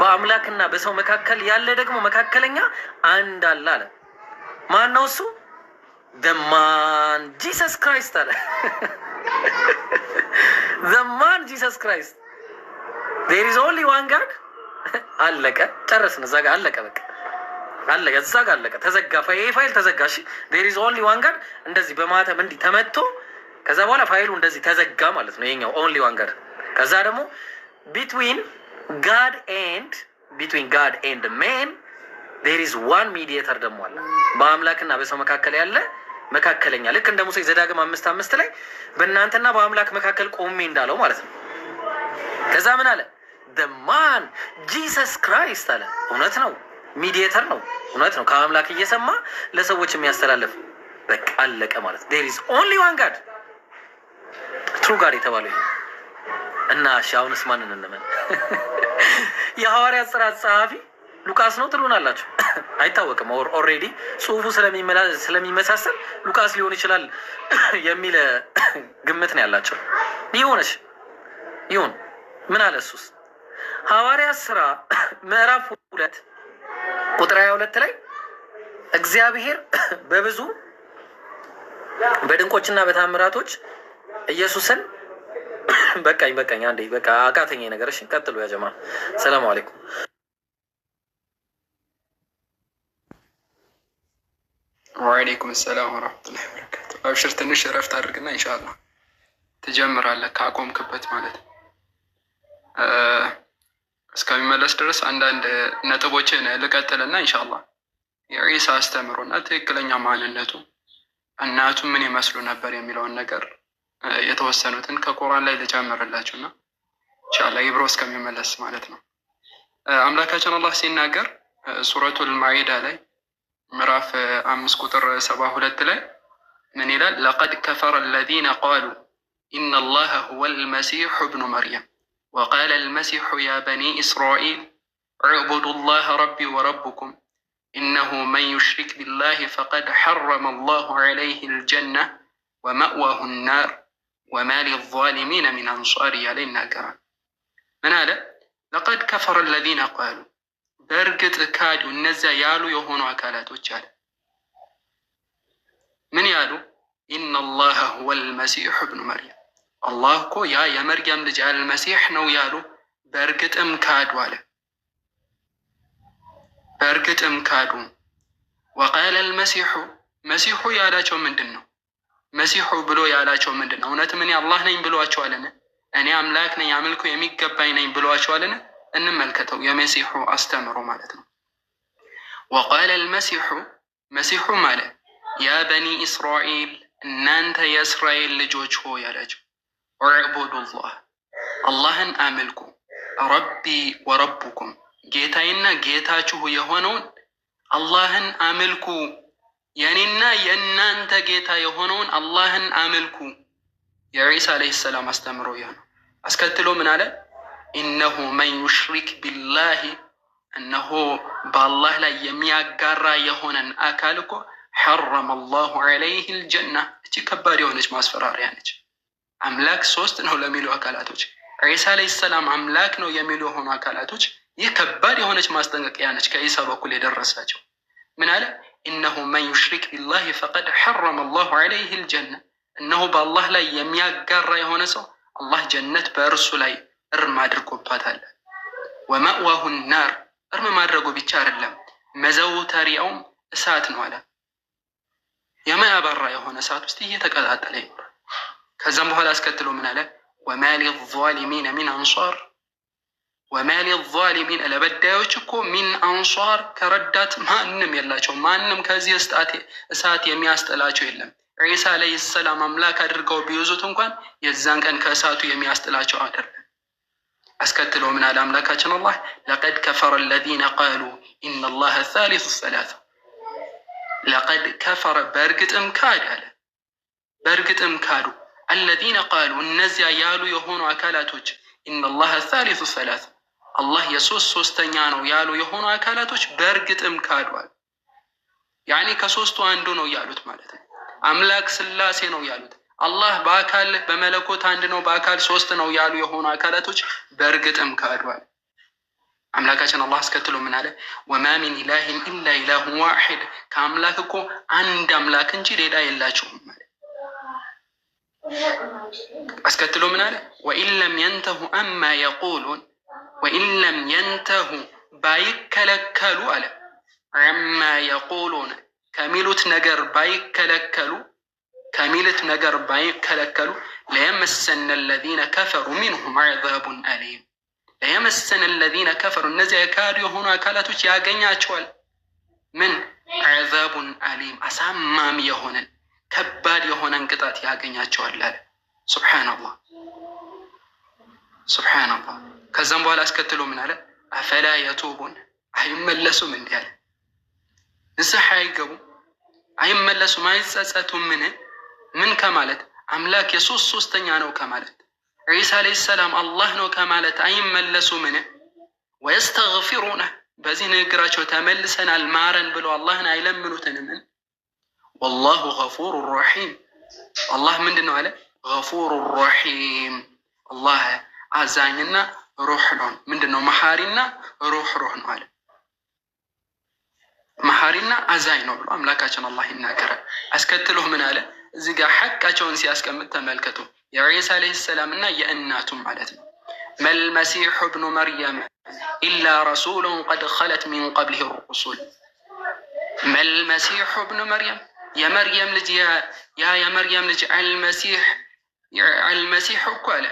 በአምላክና በሰው መካከል ያለ ደግሞ መካከለኛ አንድ አለ አለ። ማን ነው እሱ? the man Jesus Christ አለ። the man Jesus Christ there is only one God አለቀ። ጨረስን። እዛ ጋር አለቀ። በቃ አለቀ። እዛ ጋር አለቀ። ተዘጋ። ይሄ ፋይል ተዘጋ። እሺ there is only one God እንደዚህ በማተም እንዲህ ተመቶ ከዛ በኋላ ፋይሉ እንደዚህ ተዘጋ ማለት ነው። ይሄኛው only one God። ከዛ ደግሞ between God and man there is one mediator ደግሞ አለ። በአምላክና በሰው መካከል ያለ መካከለኛ ልክ እንደ ሙሴ ዘዳግም 5:5 ላይ በእናንተና በአምላክ መካከል ቆሜ እንዳለው ማለት ነው። ከዛ ምን አለ? the man Jesus Christ አለ። እውነት ነው፣ ሚዲየተር ነው። እውነት ነው፣ ከአምላክ እየሰማ ለሰዎች የሚያስተላልፍ በቃ አለቀ ማለት። there is only one God true God የተባለው እና እሺ አሁንስ ማንን እንመን? የሐዋርያት ሥራ ጸሐፊ ሉቃስ ነው ትሉናላችሁ? አይታወቅም። ኦልሬዲ ጽሁፉ ስለሚመሳሰል ሉቃስ ሊሆን ይችላል የሚል ግምት ነው ያላቸው። ይሁን ምን አለ እሱስ? ሐዋርያት ሥራ ምዕራፍ 2 ቁጥር 22 ላይ እግዚአብሔር በብዙ በድንቆችና በታምራቶች ኢየሱስን በቃኝ አንዴ በቃ አቃተኝ ነገር። እሺ ቀጥሉ ያ ጀማ። ሰላም አለይኩም። ወአለይኩም ሰላም ወራህመቱላሂ ወበረካቱ። አብሽር ትንሽ እረፍት አድርግና ኢንሻአላህ ትጀምራለህ ካቆምክበት ማለት ነው። እስከሚመለስ ድረስ አንዳንድ ነጥቦችን ልቀጥልና ኢንሻአላህ የኢሳ አስተምሮና ትክክለኛ ማንነቱ እናቱ ምን ይመስሉ ነበር የሚለውን ነገር የተወሰኑትን ከቁርአን ላይ ልጨምርላችሁና ኢንሻአላህ ይብሮ እስከሚመለስ ማለት ነው። አምላካችን አላህ ሲናገር ሱረቱል ማኢዳ ላይ ምዕራፍ 5 ቁጥር 72 ላይ ምን ይላል? ለቀድ ከፈረ الذين قالوا إن الله هو المسيح ابن مريم وقال المسيح يا بني إسرائيل اعبدوا الله ربي وربكم إنه من يشرك بالله فقد حرم الله عليه الجنة ومأواه النار وما للظالمين من أنصار علينا كرام. من هذا؟ لقد كفر الذين قالوا በእርግጥ ካዱ እነዚያ ያሉ የሆኑ አካላቶች አለ። ምን ያሉ? ኢነላህ ሁወል መሲሕ ኢብኑ መርየም አላህ እኮ ያ የመርየም ልጅ አልመሲሕ ነው ያሉ በእርግጥም ካዱ አለ። በእርግጥም ካዱ። ወቃለ አልመሲሑ መሲሑ ያላቸው ምንድን ነው? መሲሑ ብሎ ያላቸው ምንድን ነው? እውነት ምን አላህ ነኝ ብሏቸዋልን? እኔ አምላክ ነኝ አምልኮ የሚገባኝ ነኝ ብሏቸዋልን? እንመልከተው የመሲሑ አስተምሮ ማለት ነው። ወቃለ አልመሲሑ መሲሑ ማለት ያ በኒ እስራኤል እናንተ የእስራኤል ልጆች ሆይ ያላቸው ወዕቡዱላህ አላህን አምልኩ፣ ረቢ ወረቡኩም ጌታዬና ጌታችሁ የሆነውን አላህን አምልኩ፣ የኔና የእናንተ ጌታ የሆነውን አላህን አምልኩ። የዒሳ ዓለይሂ ሰላም አስተምሮ ይህ ነው። አስከትሎ ምን አለ? ኢነሁ መን ዩሽሪክ ቢላሂ እነሆ በአላህ ላይ የሚያጋራ የሆነን አካል እኮ ሐረመ አላሁ ዐለይሂ ልጀና። እቺ ከባድ የሆነች ማስፈራሪያ ነች። አምላክ ሶስት ነው ለሚሉ አካላቶች፣ ዒሳ ዓለይሂ ሰላም አምላክ ነው የሚሉ የሆኑ አካላቶች ይህ ከባድ የሆነች ማስጠንቀቂያ ነች ከዒሳ በኩል የደረሳቸው። ምን አለ? ኢነሁ መን ዩሽሪክ ቢላሂ ፈቀድ ሐረመ አላሁ ዐለይሂ ልጀና። እነሆ በአላህ ላይ የሚያጋራ የሆነ ሰው አላህ ጀነት በእርሱ ላይ እርም አድርጎባታል። ወመእዋሁ ናር እርም ማድረጉ ብቻ አይደለም መዘውተሪያውም እሳት ነው አለ። የማያባራ የሆነ እሳት ውስጥ እየተቀጣጠለ ይኖራል። ከዛም በኋላ አስከትሎ ምን አለ? ወማ ሊዛሊሚን ሚን አንሷር። ወማ ሊዛሊሚን ለበዳዮች እኮ ሚን አንሷር ከረዳት ማንም የላቸው። ማንም ከዚህ እሳት የሚያስጥላቸው የለም። ዒሳ ዓለይሂ ሰላም አምላክ አድርገው ቢይዙት እንኳን የዛን ቀን ከእሳቱ የሚያስጥላቸው አይደለም። አስከትሎ ምን አለ አምላካችን አላህ? ለቀድ ከፈረ الذين قالوا إن الله ثالث ثلاثة። ለቀድ ከፈረ በእርግጥም ካድ አለ። በእርግጥም ካዱ الذين قالوا እነዚያ ያሉ የሆኑ አካላቶች إن الله ثالث ثلاثة አላህ ሶስተኛ ነው ያሉ የሆኑ አካላቶች በእርግጥም ካዷል። ያኔ ከሶስቱ አንዱ ነው ያሉት ማለት ነው። አምላክ ስላሴ ነው ያሉት። አላህ በአካል በመለኮት አንድ ነው፣ በአካል ሶስት ነው ያሉ የሆኑ አካላቶች በእርግጥም ካዷል። አምላካችን አላህ አስከትሎ ምን አለ? ወማ ሚን ኢላሂን ኢላ ኢላሁን ዋሒድ፣ ከአምላክ እኮ አንድ አምላክ እንጂ ሌላ የላቸውም ማለት። አስከትሎ ምን አለ? ወኢን ለም የንተሁ አማ የቁሉን፣ ወኢን ለም የንተሁ ባይከለከሉ አለ፣ አማ የቁሉን ከሚሉት ነገር ባይከለከሉ፣ ከሚሉት ነገር ባይከለከሉ፣ ለየመሰነ አለዚነ ከፈሩ ሚንሁም ዐዛቡን አሊም፣ ለየመሰነ አለዚነ ከፈሩ እነዚያ የካዱ የሆኑ አካላቶች ያገኛቸዋል ምን? ዐዛቡን አሊም አሳማሚ የሆነን ከባድ የሆነን ቅጣት ያገኛቸዋል አለ። ሱብሓነላህ ሱብሓነላህ። ከዛም በኋላ አስከትሎ ምን አለ? አፈላ የቱቡን አይመለሱም እንዲህ አለ። ንስሐ አይገቡም፣ አይመለሱም፣ አይጸጸቱም። ምን ከማለት አምላክ የሶስት ሶስተኛ ነው ከማለት ዒሳ ዓለይሂ ሰላም አላህ ነው ከማለት አይመለሱም። ወየስተግፊሩነ በዚህ ንግግራቸው ተመልሰናል ማረን ብሎ አላህን አይለምኑትንም። ወላሁ ገፉሩ ረሒም አላህ ምንድን ነው አለ? ገፉሩ ረሒም አላህ አዛኝና ሩህ ነው። ምንድን ነው? መሐሪና ሩህ ነው አለ። መሐሪና አዛኝ ነው ብሎ አምላካችን አላህ ይናገራል። አስከትሎ ምን አለ? እዚህ ጋር ሐቃቸውን ሲያስቀምጥ ተመልከቱ። የዒሳ ዓለይሂ ሰላም እና የእናቱም ማለት ነው። መልመሲሑ ብኑ መርየም ኢላ ረሱሉን ቀድ ኸለት ሚን ቀብሊሂ ሩሱል። መልመሲሑ ብኑ መርየም የመርየም ልጅ የመርየም ልጅ አልመሲሕ እኮ አለ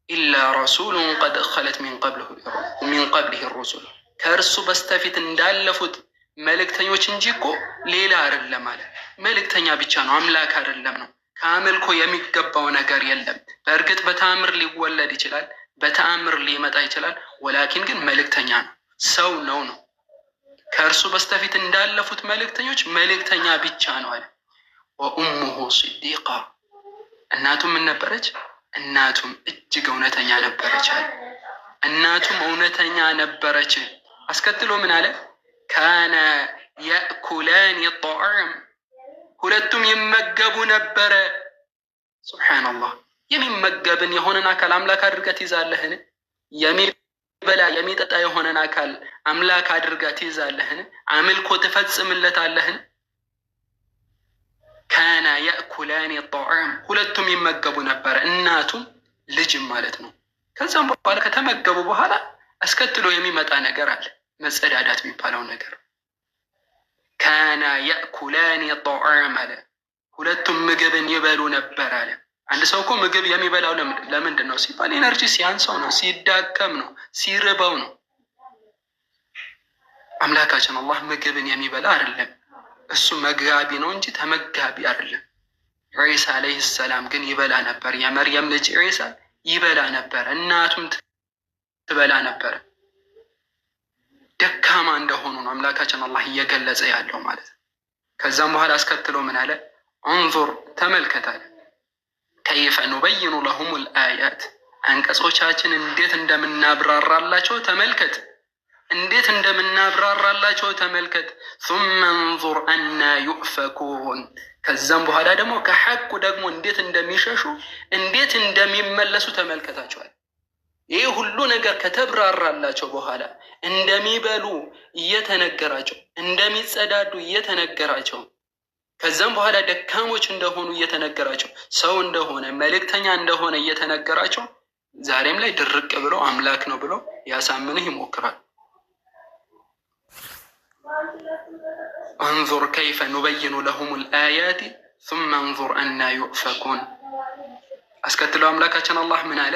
ኢላ ረሱሉን ቀድ ኸለት ሚን ቀብሊሂ ሩሱል ከእርሱ በስተፊት እንዳለፉት መልእክተኞች እንጂ እኮ ሌላ አይደለም አለ። መልእክተኛ ብቻ ነው፣ አምላክ አይደለም ነው። ከአምልኮ የሚገባው ነገር የለም። በእርግጥ በተአምር ሊወለድ ይችላል፣ በተአምር ሊመጣ ይችላል። ወላኪን ግን መልእክተኛ ነው፣ ሰው ነው ነው። ከእርሱ በስተፊት እንዳለፉት መልእክተኞች መልእክተኛ ብቻ ነው አለ። ወኡሙሁ ሲዲቃ እናቱም ምን ነበረች? እናቱም እጅግ እውነተኛ ነበረች አለ። እናቱም እውነተኛ ነበረች። አስከትሎ ምን አለ? ካነ የእኩላን ጣዕም ሁለቱም ይመገቡ ነበረ። ሱብሓነላህ። የሚመገብን የሆነን አካል አምላክ አድርገህ ትይዛለህን? የሚበላ የሚጠጣ የሆነን አካል አምላክ አድርገህ ትይዛለህን? አምልኮ ትፈጽምለታለህን? ካነ የእኩላን ጣዕም ሁለቱም ይመገቡ ነበረ፣ እናቱም ልጅም ማለት ነው። ከዛም በኋላ ከተመገቡ በኋላ አስከትሎ የሚመጣ ነገር አለ፣ መጸዳዳት የሚባለው ነገር። ካና የእኩላን ጣዕም አለ፣ ሁለቱም ምግብን ይበሉ ነበር አለ። አንድ ሰው እኮ ምግብ የሚበላው ለምንድን ነው ሲባል ኤነርጂ ሲያንሰው ነው፣ ሲዳከም ነው፣ ሲርበው ነው። አምላካችን አላህ ምግብን የሚበላ አይደለም፣ እሱ መጋቢ ነው እንጂ ተመጋቢ አይደለም። ዒሳ ዓለይሂ ሰላም ግን ይበላ ነበር። የመርየም ልጅ ዒሳ ይበላ ነበር፣ እናቱም ትበላ ነበር። ደካማ እንደሆኑ ነው አምላካችን አላህ እየገለጸ ያለው ማለት ነው። ከዛም በኋላ አስከትሎ ምን አለ? እንዙር ተመልከታለ፣ ከይፈ ኑበይኑ ለሁሙል አያት አንቀጾቻችን እንዴት እንደምናብራራላቸው ተመልከት፣ እንዴት እንደምናብራራላቸው ተመልከት። ثم انظر አና ዩእፈኩን ከዛም በኋላ ደግሞ ከሐቁ ደግሞ እንዴት እንደሚሸሹ እንዴት እንደሚመለሱ ተመልከታቸዋል። ይህ ሁሉ ነገር ከተብራራላቸው በኋላ እንደሚበሉ እየተነገራቸው፣ እንደሚጸዳዱ እየተነገራቸው፣ ከዛም በኋላ ደካሞች እንደሆኑ እየተነገራቸው፣ ሰው እንደሆነ መልእክተኛ እንደሆነ እየተነገራቸው፣ ዛሬም ላይ ድርቅ ብለው አምላክ ነው ብለው ያሳምንህ ይሞክራል። انظر كيف نبين لهم الآيات ثم انظر أنا يؤفكون አስከትሎ አምላካችን አላህ ምን አለ?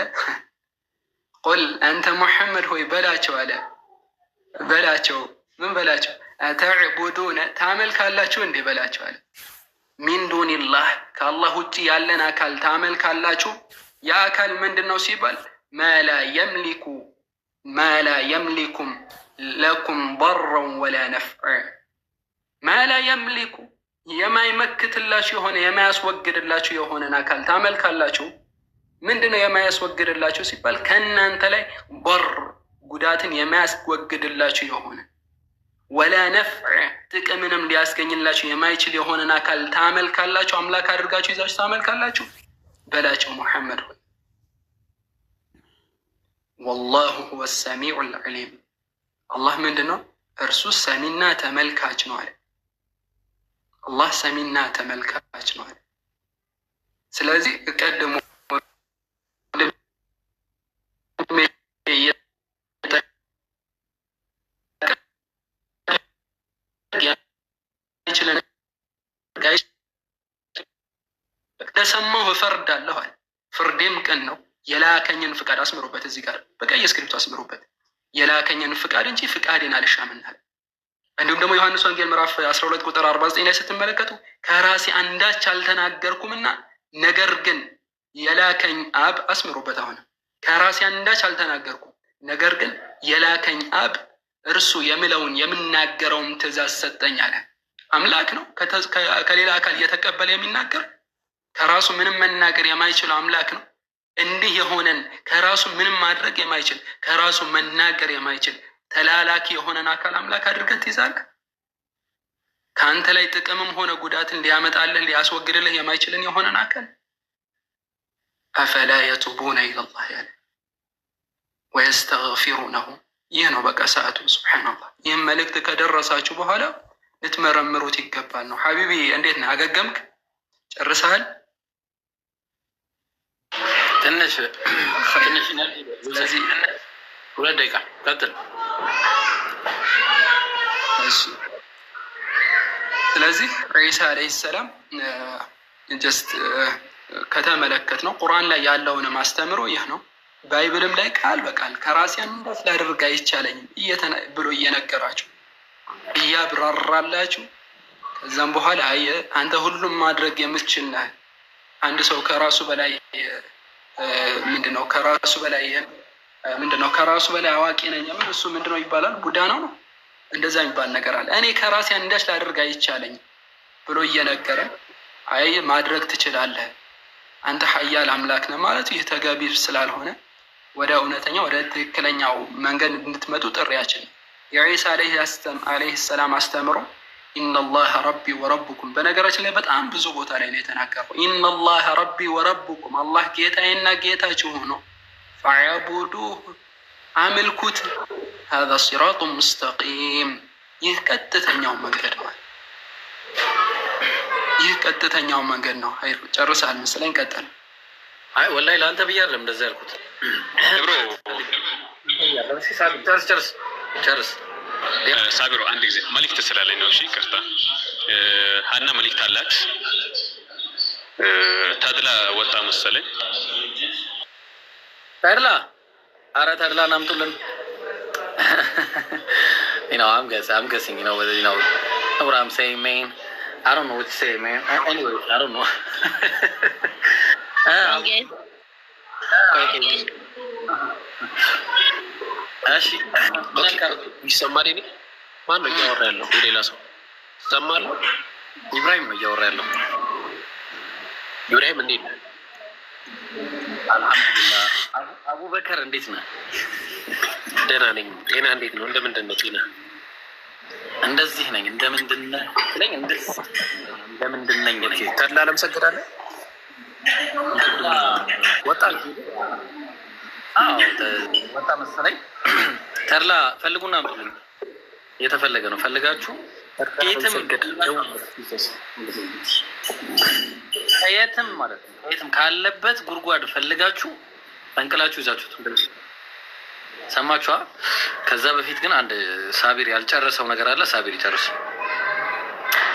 ቁል አንተ ሙሐመድ ሆይ በላቸው አለ፣ በላቸው ምን በላቸው? አተዕቡዱነ ታመልካላችሁ እንዴ በላቸው አለ። ሚን ዱኒላህ ከአላህ ውጭ ያለን አካል ታመልካላችሁ። ያ አካል ምንድን ነው ሲባል ማላ የምሊኩም ለኩም በረን ወላ ነፍዕ፣ ማላ የምሊኩ የማይመክትላችሁ የሆነ የማያስወግድላችሁ የሆነን አካል ታመልካላችሁ። ምንድነው የማያስወግድላችሁ ሲባል ከእናንተ ላይ በር ጉዳትን የማያስወግድላችሁ የሆነ ወላ ነፍዕ ጥቅምንም ሊያስገኝላችሁ የማይችል የሆነን አካል ታመልካላችሁ፣ አምላክ አድርጋችሁ ይዛችሁ ታመልካላችሁ በላቸው ሙሐመድ ሆይ ወላሁ ሁወ ሰሚዑ ልዕሊም አላህ ምንድን ነው? እርሱ ሰሚና ተመልካች ነው አለ። አላህ ሰሚና ተመልካች ነው አለ። ስለዚህ ቀድሞ ለሰማሁ እፈርዳለሁ አለ። ፍርዴም ቅን ነው። የላከኝን ፍቃድ አስምሩበት፣ እዚህ ጋር በቀይ እስክሪብቶ አስምሩበት። የላከኝን ፍቃድ እንጂ ፍቃዴን አልሻምናል። እንዲሁም ደግሞ ዮሐንስ ወንጌል ምዕራፍ 12 ቁጥር 49 ላይ ስትመለከቱ ከራሴ አንዳች አልተናገርኩምና ነገር ግን የላከኝ አብ አስምሩበት። አሁን ከራሴ አንዳች አልተናገርኩም ነገር ግን የላከኝ አብ እርሱ የምለውን የምናገረውን ትእዛዝ ሰጠኝ አለ። አምላክ ነው ከሌላ አካል እየተቀበለ የሚናገር ከራሱ ምንም መናገር የማይችለው አምላክ ነው። እንዲህ የሆነን ከራሱ ምንም ማድረግ የማይችል ከራሱ መናገር የማይችል ተላላኪ የሆነን አካል አምላክ አድርገህ ትይዛለህ? ከአንተ ላይ ጥቅምም ሆነ ጉዳትን ሊያመጣልህ ሊያስወግድልህ የማይችልን የሆነን አካል አፈላ የቱቡነ ኢለላህ ያለ ወየስተግፊሩነሁ። ይህ ነው በቃ ሰዓቱ። ሱብሓነላህ። ይህም መልእክት ከደረሳችሁ በኋላ ልትመረምሩት ይገባል ነው። ሀቢቢ እንዴት ነህ? አገገምክ? ጨርሰሃል? ትንሽ ስለዚህ 2 ደቂቃ ቀጥል። ስለዚህ ዒሳ ዓለይሂ ሰላም ጀስት ከተመለከት ነው ቁርአን ላይ ያለውን ማስተምሮ ይህ ነው። ባይብልም ላይ ቃል በቃል ከራሴ አንዳች ላደርግ አይቻለኝም ብሎ እየነገራችሁ እያብራራላችሁ ከዛም በኋላ አንተ ሁሉም ማድረግ የምትችል ነህ። አንድ ሰው ከራሱ በላይ ምንድነው ከራሱ በላይ አዋቂ ነኝ ምን እሱ ምንድነው ይባላል? ቡዳ ነው እንደዛ የሚባል ነገር አለ። እኔ ከራሴ አንዳች ላደርግ አይቻለኝ ብሎ እየነገረ ማድረግ ትችላለህ አንተ ሀያል አምላክ ነህ ማለት ይህ ተገቢ ስላልሆነ ወደ እውነተኛ ወደ ትክክለኛው መንገድ እንድትመጡ ጥሪያችን። የዒሳ ዓለይሂ ሰላም አስተምሮ ኢነላህ ረቢ ወረቡኩም በነገራችን ላይ በጣም ብዙ ቦታ ላይ ነው የተናገረው። ኢነላህ ረቢ ወረቡኩም አላህ ጌታዬና ጌታችሁ ሆኖ ፈዕቡዱህ አምልኩት። ሀዛ ሲራጡ ሙስተቂም ይህ ቀጥተኛው መንገድ ነው። ይህ ቀጥተኛው መንገድ ነው። ሀይር ጨርሰሃል መሰለኝ። ቀጠል። አይ ወላሂ ለአንተ ብዬ አይደለም እንደዛ ያልኩት ብሮ። ጨርስ ሳቢሮ አንድ ጊዜ መልእክት ስላለኝ ነው። እሺ ይቅርታ። ሀና መልእክት አላት። ተድላ ወጣ መሰለኝ። ተድላ ኧረ ተድላን አምጡልን። I'm guessing, what I'm saying, man. I don't know what to say, man. Anyway, I don't know. ይሰማል? እኔ ማን ነው እያወራ ያለው? ሌላ ሰው ይሰማል? ኢብራሂም ነው እያወራ ያለው። ኢብራሂም እንዴት ነህ? አልሐምዱሊላህ። አቡበከር እንዴት ነህ? ደህና ነኝ። ጤና እንዴት ነው? እንደምንድን ነው ጤና? እንደዚህ ነኝ። እንደምንድን ነህ? እንደምንድን ነኝ? ተድላ ለምሰግዳለህ ወጣ ወጣ መሰለኝ። ተድላ ፈልጉና አምጡልኝ። እየተፈለገ ነው። ፈልጋችሁ ከየትም ማለት ነው ከየትም ካለበት ጉድጓድ ፈልጋችሁ ፈንቅላችሁ ይዛችሁት ሰማችኋ። ከዛ በፊት ግን አንድ ሳቢር ያልጨረሰው ነገር አለ። ሳቢር ይጨርስ።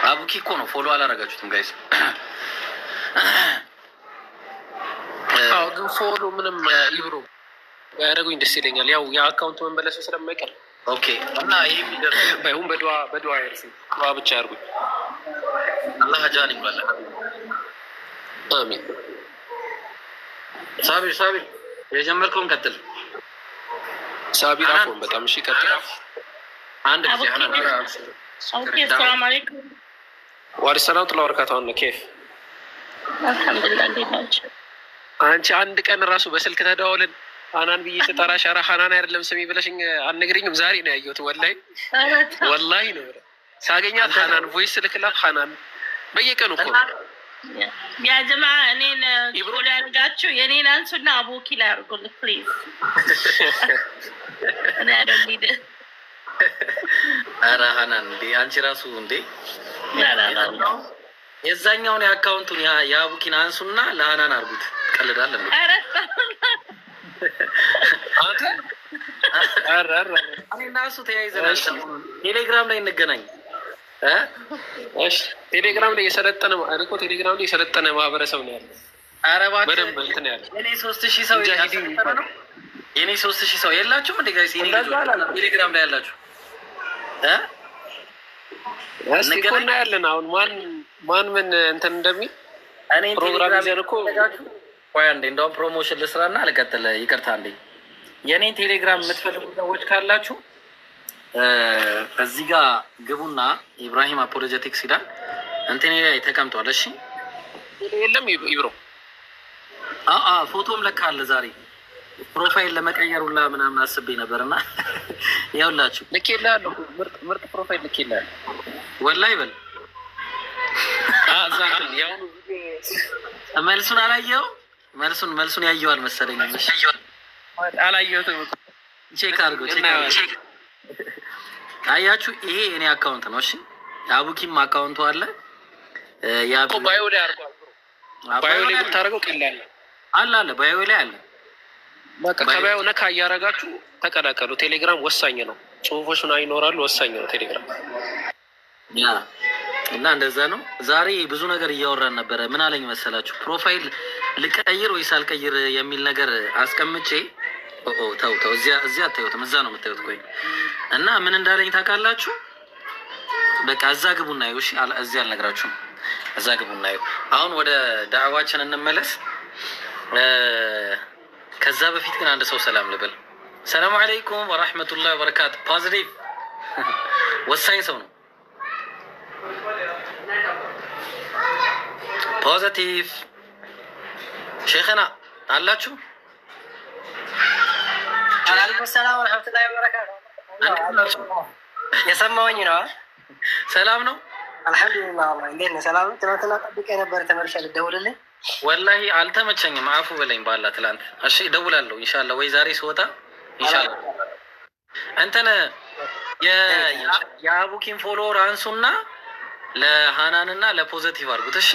አቡኪ እኮ ነው። ፎሎ አላረጋችሁትም ጋይስ? ግን ፎሎ ምንም ይብሩ ያደረጉኝ ደስ ይለኛል። ያው የአካውንት መመለሱ ስለማይቀር ኦኬ። እና ይሄ የሚደርስ ባይሁን በዱዓ ያርሱኝ። ዱዓ ብቻ ያርጉኝ። አላህ ጃን ይባላል። አሚን። ሳቢር የጀመርከውን ቀጥል። ሳቢር አፎን በጣም እሺ፣ ቀጥል። አንድ ጊዜ ሰላም አለይኩም ወአለይኩም ሰላም ወበረካቱሁ። ነው ኬፍ አልሐምዱሊላህ። እንዴት ናችሁ? አንቺ አንድ ቀን ራሱ በስልክ ተደዋውለን ሀናን ብዬ ስጠራሽ ኧረ ሀናን አይደለም ስሚ ብለሽኝ አልነግሪኝም። ዛሬ ነው ያየሁት። ወላሂ ነው ሳገኛት ሀናን ቮይስ ልክላት ሀናን በየቀኑ እኮ ያ ጀማ እኔን ኢብሮ ያርጋችሁ የኔን አንሱና አቡኪ ላይ አርጉልኝ ፕሊዝ። እኔ አይደለም ኧረ ሀናን እንዴ አንቺ ራሱ እንዴ የዛኛውን የአካውንቱን የአቡኪን አንሱና ለሀናን አርጉት። ቀልዳለን እንዴ? እኔ እና እሱ ተያይዘናል። ቴሌግራም ላይ እንገናኝ። ቴሌግራም ላይ የሰለጠነ እኮ ቴሌግራም ላይ የሰለጠነ ማህበረሰብ ነው ያለው። ኧረ እባክህ በደንብ እንትን ያለ የኔ 3000 ሰው የኔ 3000 ሰው የላችሁም እንዴ ጋይስ? የኔ ቴሌግራም ላይ ያላችሁ እስኪ ያለን አሁን ማን ምን እንትን እንደሚል እኔ ፕሮግራም ይዘን እኮ ቆይ አንዴ እንደውም ፕሮሞሽን ልስራና አልቀጥል። ይቅርታ አንዴ የኔን ቴሌግራም የምትፈልጉ ሰዎች ካላችሁ እዚህ ጋር ግቡና ኢብራሂም አፖሎጀቲክስ ይላል እንትን ላይ ተቀምጧል። እሺ የለም ይብሮ ፎቶም ለካ አለ። ዛሬ ፕሮፋይል ለመቀየር ሁላ ምናምን አስቤ ነበርና ያውላችሁ ልኬልሃለሁ። ምርጥ ፕሮፋይል ልኬልሃለሁ። ወላሂ በል መልሱን አላየው። መልሱን ያየዋል መሰለኝ። አላየሁትም። ቼክ አድርጎ አያችሁ። ይሄ የኔ አካውንት ነው። እሺ አቡኪም አካውንቱ አለ። ባዮ ላይ አድርጓል። ባዮ ላይ ብታደርገው ቀላል አለ ባዮ ላይ አለ። በቃ ከባዮ ነካ እያደረጋችሁ ተቀላቀሉ። ቴሌግራም ወሳኝ ነው። ጽሁፎቹን አይኖራሉ። ወሳኝ ነው ቴሌግራም። እና እንደዛ ነው። ዛሬ ብዙ ነገር እያወራን ነበረ። ምን አለኝ መሰላችሁ? ፕሮፋይል ልቀይር ወይስ አልቀይር የሚል ነገር አስቀምጬ ተው እዚያ አታዩትም፣ እዛ ነው የምታዩት። ቆይ እና ምን እንዳለኝ ታውቃላችሁ? በቃ እዛ ግቡ እናየው። እሺ እዚህ አልነግራችሁም። እዛ ግቡ እናየው። አሁን ወደ ዳዕዋችን እንመለስ። ከዛ በፊት ግን አንድ ሰው ሰላም ልበል። ሰላም አለይኩም ወራህመቱላሂ ወበረካቱ። ፖዚቲቭ ወሳኝ ሰው ነው። ፖዚቲቭ ሼኽና አላችሁ? አለይኩም ሰላም ወራህመቱላሂ ወበረካቱ። የሰማሁኝ ነው። ሰላም ነው አልሐምዱሊላህ። ወላሂ እንዴት ነህ? ሰላም ነው። ትናንትና ጠብቄ ነበር ተመርሻ ልደውልልኝ። ወላሂ አልተመቸኝም። አፉ በለኝ ባላ ትላንት። እሺ እደውላለሁ ኢንሻአላህ፣ ወይ ዛሬ ስወጣ ኢንሻአላህ። እንትን የአቡኪን ፎሎወር አንሱና ለሃናንና ለፖዚቲቭ አድርጉት። እሺ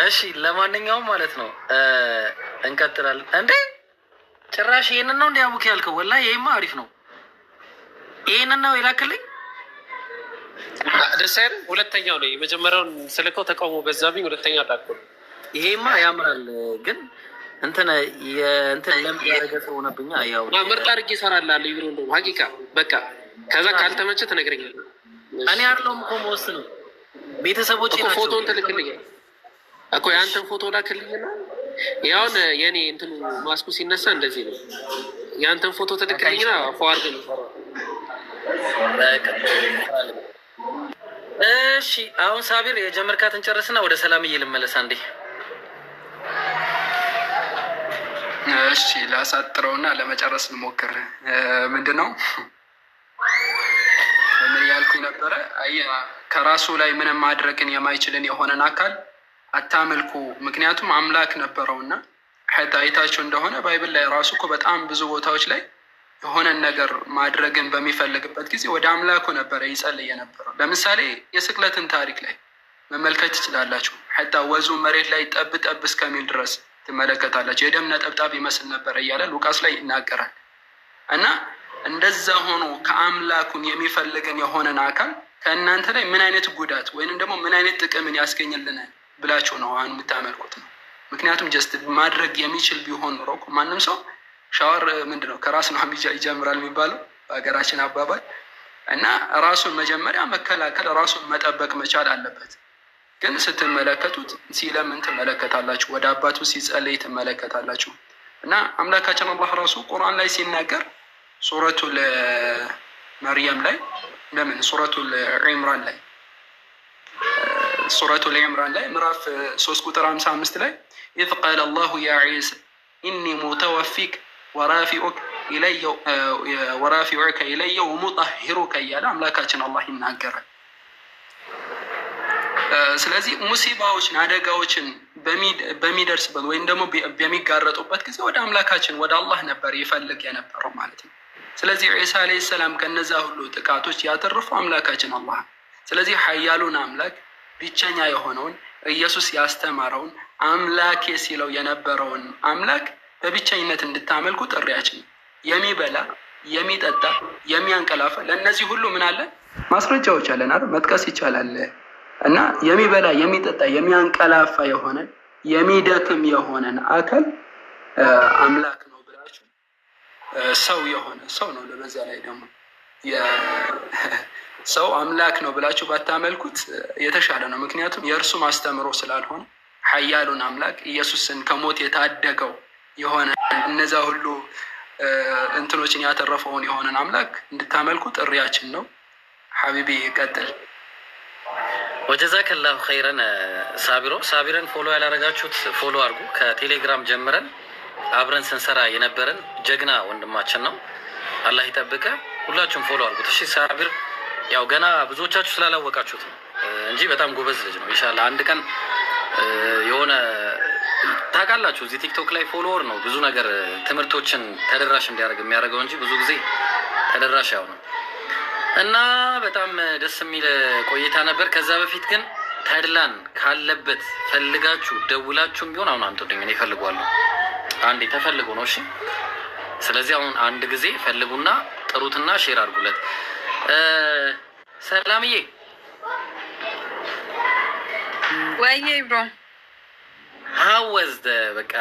እሺ ለማንኛውም ማለት ነው እንቀጥላለን። እንዴ ጭራሽ ይሄንን ነው እንዴ አቡኪ ያልከው? ወላሂ ይሄማ አሪፍ ነው። ይሄንን ነው የላክልኝ። ደስ አይልም? ሁለተኛው ነው። የመጀመሪያውን ስልከው ተቃውሞ በዛብኝ። ሁለተኛ ላኩ። ይሄማ ያምራል ግን እንትን ለምን ያደረገ ሰው ሆነብኛ። ያው ምርጥ አድርጌ እሰራልሃለሁ። ይብሮ እንደው ሀቂቃ በቃ ከዛ ካልተመቸ ትነግረኛለህ። እኔ አይደለሁም እኮ የምወስነው፣ ቤተሰቦቼ ናቸው። ፎቶን ትልክልኛል እኮ የአንተን ፎቶ ላክልኝና ያውን የኔ እንትኑ ማስኩ ሲነሳ እንደዚህ ነው። የአንተን ፎቶ ትልክልኝና ፎርድ ነው። እሺ አሁን ሳቢር የጀመርካትን ጨርስና ወደ ሰላምዬ ልመለስ አንዴ። እሺ ላሳጥረውና ለመጨረስ እንሞክር። ምንድን ነው ምን ያልኩኝ ነበረ? ከራሱ ላይ ምንም ማድረግን የማይችልን የሆነን አካል አታመልኩ፣ ምክንያቱም አምላክ ነበረውና። አይታችሁ እንደሆነ ባይብል ላይ ራሱ እኮ በጣም ብዙ ቦታዎች ላይ የሆነን ነገር ማድረግን በሚፈልግበት ጊዜ ወደ አምላኩ ነበረ ይጸልይ የነበረው። ለምሳሌ የስቅለትን ታሪክ ላይ መመልከት ትችላላችሁ። ሐታ ወዙ መሬት ላይ ጠብ ጠብ እስከሚል ድረስ ትመለከታላችሁ። የደም ነጠብጣብ ይመስል ነበረ እያለ ሉቃስ ላይ ይናገራል። እና እንደዛ ሆኖ ከአምላኩን የሚፈልገን የሆነን አካል ከእናንተ ላይ ምን አይነት ጉዳት ወይንም ደግሞ ምን አይነት ጥቅምን ያስገኝልናል ብላችሁ ነው አሁን የምታመልኩት ነው። ምክንያቱም ጀስት ማድረግ የሚችል ቢሆን ኖሮ ማንም ሰው ሻወር ምንድን ነው ከራስ ነው ይጀምራል የሚባለው በሀገራችን አባባል። እና ራሱን መጀመሪያ መከላከል ራሱን መጠበቅ መቻል አለበት። ግን ስትመለከቱት ሲለምን ትመለከታላችሁ፣ ወደ አባቱ ሲጸልይ ትመለከታላችሁ። እና አምላካችን አላህ ራሱ ቁርአን ላይ ሲናገር ሱረቱል መርየም ላይ ለምን ሱረቱል ዒምራን ላይ ሱረቱል ኢምራን ላይ ምዕራፍ 3 ቁጥር 55 ላይ ኢዝ ቃለ አላሁ ያ ዒሳ ኢኒ ሙተወፊክ ወራፊዑከ ኢለየ ወሙጠሂሩከ እያለ አምላካችን አላህ ይናገራል። ስለዚህ ሙሲባዎችን አደጋዎችን በሚደርስበት ወይም ደግሞ በሚጋረጡበት ጊዜ ወደ አምላካችን ወደ አላህ ነበር ይፈልግ የነበረው ማለት ነው። ስለዚህ ዒሳ ዓለይሂ ሰላም ከነዛ ሁሉ ጥቃቶች ያተረፈው አምላካችን አላህ። ስለዚህ ኃያሉን አምላክ ብቸኛ የሆነውን ኢየሱስ ያስተማረውን አምላኬ ሲለው የነበረውን አምላክ በብቸኝነት እንድታመልኩ ጥሪያችን። የሚበላ የሚጠጣ የሚያንቀላፋ ለእነዚህ ሁሉ ምን አለ ማስረጃዎች አለን አይደል? መጥቀስ ይቻላል። እና የሚበላ የሚጠጣ የሚያንቀላፋ የሆነ የሚደክም የሆነን አካል አምላክ ነው ብላችሁ ሰው የሆነ ሰው ነው። በዛ ላይ ደግሞ ሰው አምላክ ነው ብላችሁ ባታመልኩት የተሻለ ነው። ምክንያቱም የእርሱ ማስተምሮ ስላልሆነ ኃያሉን አምላክ ኢየሱስን ከሞት የታደገው የሆነ እነዛ ሁሉ እንትኖችን ያተረፈውን የሆነን አምላክ እንድታመልኩ ጥሪያችን ነው። ሐቢቢ ቀጥል። ወጀዛከላሁ ኸይረን። ሳቢረን ፎሎ ያላረጋችሁት ፎሎ አድርጉ። ከቴሌግራም ጀምረን አብረን ስንሰራ የነበረን ጀግና ወንድማችን ነው። አላህ ይጠብቀ። ሁላችሁም ፎሎ አድርጉት እሺ። ሳቢር ያው ገና ብዙዎቻችሁ ስላላወቃችሁት ነው እንጂ በጣም ጎበዝ ልጅ ነው። ኢንሻአላህ አንድ ቀን የሆነ ታውቃላችሁ እዚህ ቲክቶክ ላይ ፎሎወር ነው ብዙ ነገር ትምህርቶችን ተደራሽ እንዲያደርግ የሚያደርገው እንጂ ብዙ ጊዜ ተደራሽ ያው ነው። እና በጣም ደስ የሚል ቆይታ ነበር። ከዛ በፊት ግን ተድላን ካለበት ፈልጋችሁ ደውላችሁም ቢሆን አሁን አምጡልኝ፣ እኔ እፈልገዋለሁ። አንዴ ተፈልጎ ነው እሺ። ስለዚህ አሁን አንድ ጊዜ ፈልጉና ጥሩትና ሼር አድርጉለት። ሰላምዬ ወይዬ ብሮ ሀወዝደ በቃ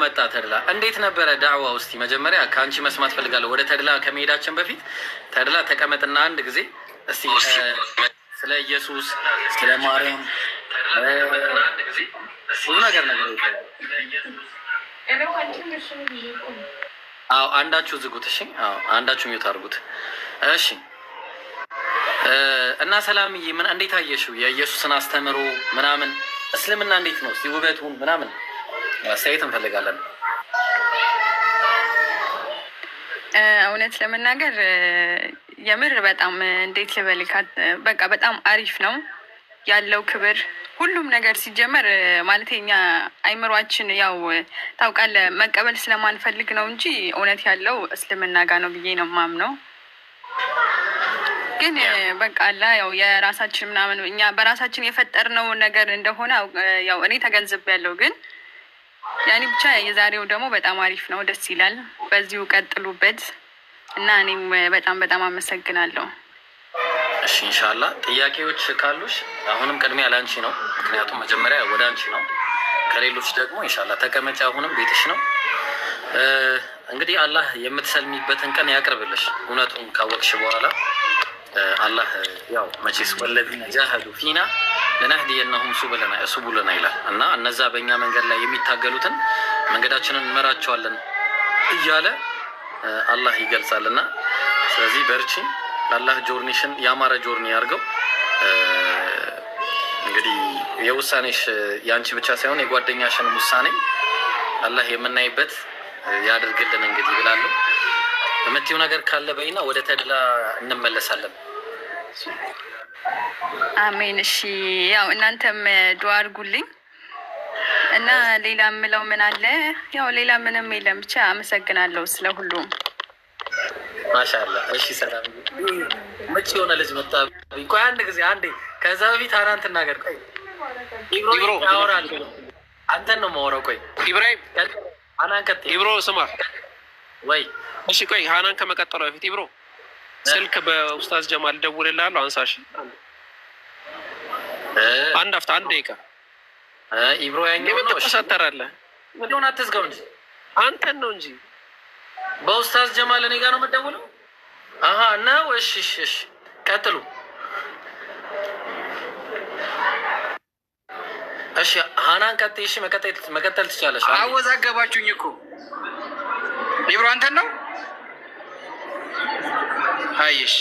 መጣ ተድላ። እንዴት ነበረ ዳዕዋ? ውስጥ መጀመሪያ ከአንቺ መስማት ፈልጋለሁ። ወደ ተድላ ከመሄዳችን በፊት ተድላ ተቀመጥና አንድ ጊዜ እስቲ ስለ ኢየሱስ ስለ ማርያም ብዙ ነገር አንዳችሁ ዝጉት እሺ። አንዳችሁ ሚውት አድርጉት እሺ። እና ሰላምዬ ምን እንዴት አየሽው የኢየሱስን አስተምሮ ምናምን? እስልምና እንዴት ነው? እስቲ ውበቱን ምናምን አስተያየት እንፈልጋለን። እውነት ለመናገር የምር በጣም እንዴት ልበልካት፣ በቃ በጣም አሪፍ ነው ያለው ክብር፣ ሁሉም ነገር ሲጀመር ማለት እኛ አይምሯችን ያው ታውቃለህ መቀበል ስለማንፈልግ ነው እንጂ እውነት ያለው እስልምና ጋር ነው ብዬ ነው የማምነው። ግን በቃ አላ ያው የራሳችን ምናምን እኛ በራሳችን የፈጠርነው ነገር እንደሆነ ያው እኔ ተገንዝቤያለሁ። ግን ያኔ ብቻ የዛሬው ደግሞ በጣም አሪፍ ነው፣ ደስ ይላል። በዚሁ ቀጥሉበት እና እኔም በጣም አመሰግናለሁ። እሺ ኢንሻአላህ ጥያቄዎች ካሉሽ አሁንም ቅድሚያ ለአንቺ ነው፣ ምክንያቱም መጀመሪያ ወደ አንቺ ነው። ከሌሎች ደግሞ ኢንሻአላህ ተቀመጪ፣ አሁንም ቤትሽ ነው። እንግዲህ አላህ የምትሰልሚበትን ቀን ያቅርብልሽ። እውነቱን ካወቅሽ በኋላ አላህ ያው መቼስ ወለዚነ ጃሀዱ ፊና ለነህዲየነሁም ሱቡለና ይላል እና እነዛ በእኛ መንገድ ላይ የሚታገሉትን መንገዳችንን እንመራቸዋለን እያለ አላህ ይገልጻልና፣ ስለዚህ በርቺ። አላህ ጆርኒሽን ያማረ ጆርኒ ያርገው። እንግዲህ የውሳኔሽ የአንቺ ብቻ ሳይሆን የጓደኛሽን ውሳኔ አላህ የምናይበት ያድርግልን። እንግዲህ ብላለሁ። የምትይው ነገር ካለ በይና ወደ ተድላ እንመለሳለን። አሜን። እሺ ያው እናንተም ዱዓ አድርጉልኝ እና ሌላ የምለው ምን አለ? ያው ሌላ ምንም የለም፣ ብቻ አመሰግናለሁ ስለ ሁሉም። ማሻአላ። እሺ ሰላም። መቼ የሆነ ልጅ መጣ። ቆይ አንድ ጊዜ አንዴ፣ ከዛ በፊት አናንተ ተናገር። ቆይ ኢብሮ ያወራል። አንተን ነው የማወራው። ቆይ ኢብራሂም አናን ከት ኢብሮ ስማ ወይ። እሺ ቆይ ሃናን ከመቀጠሉ በፊት ኢብሮ ስልክ በኡስታዝ ጀማል ደውልልሃለሁ፣ አንሳሽ። አንድ አፍታ አንድ ደቂቃ ኢብሮ ያኛው ነው። እሺ ተሰተራለህ ምንድነው? አትዝጋው እንጂ አንተን ነው እንጂ በኡስታዝ ጀማል እኔ ጋር ነው የምትደውለው? አሃ ነው። እሺ ቀጥሉ። እሺ ሃናን ቀጥይ። እሺ መቀጠል ትችላለሽ። አወዛገባችሁኝ እኮ ኢብሮ አንተን ነው። አይሽ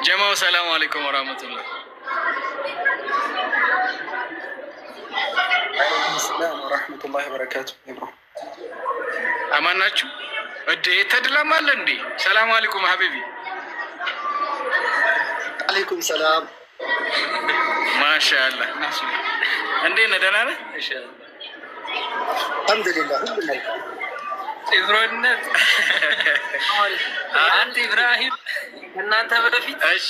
ጀማው ሰላም አለይኩም ወራህመቱላህ። ሰላም ወራህመቱላሂ ወበረካቱ። አማን ናችሁ? እዴ ተድላም አለ እንዴ? ሰላም አለይኩም ሀቢቢ። አለይኩም ሰላም። ማሻአላህ እንዴት ነህ? ደህና ነህ? አልሐምዱሊላህ ሁሉ መልካም። ኢብሮነት አንተ ኢብራሂም እናንተ በፊት እሺ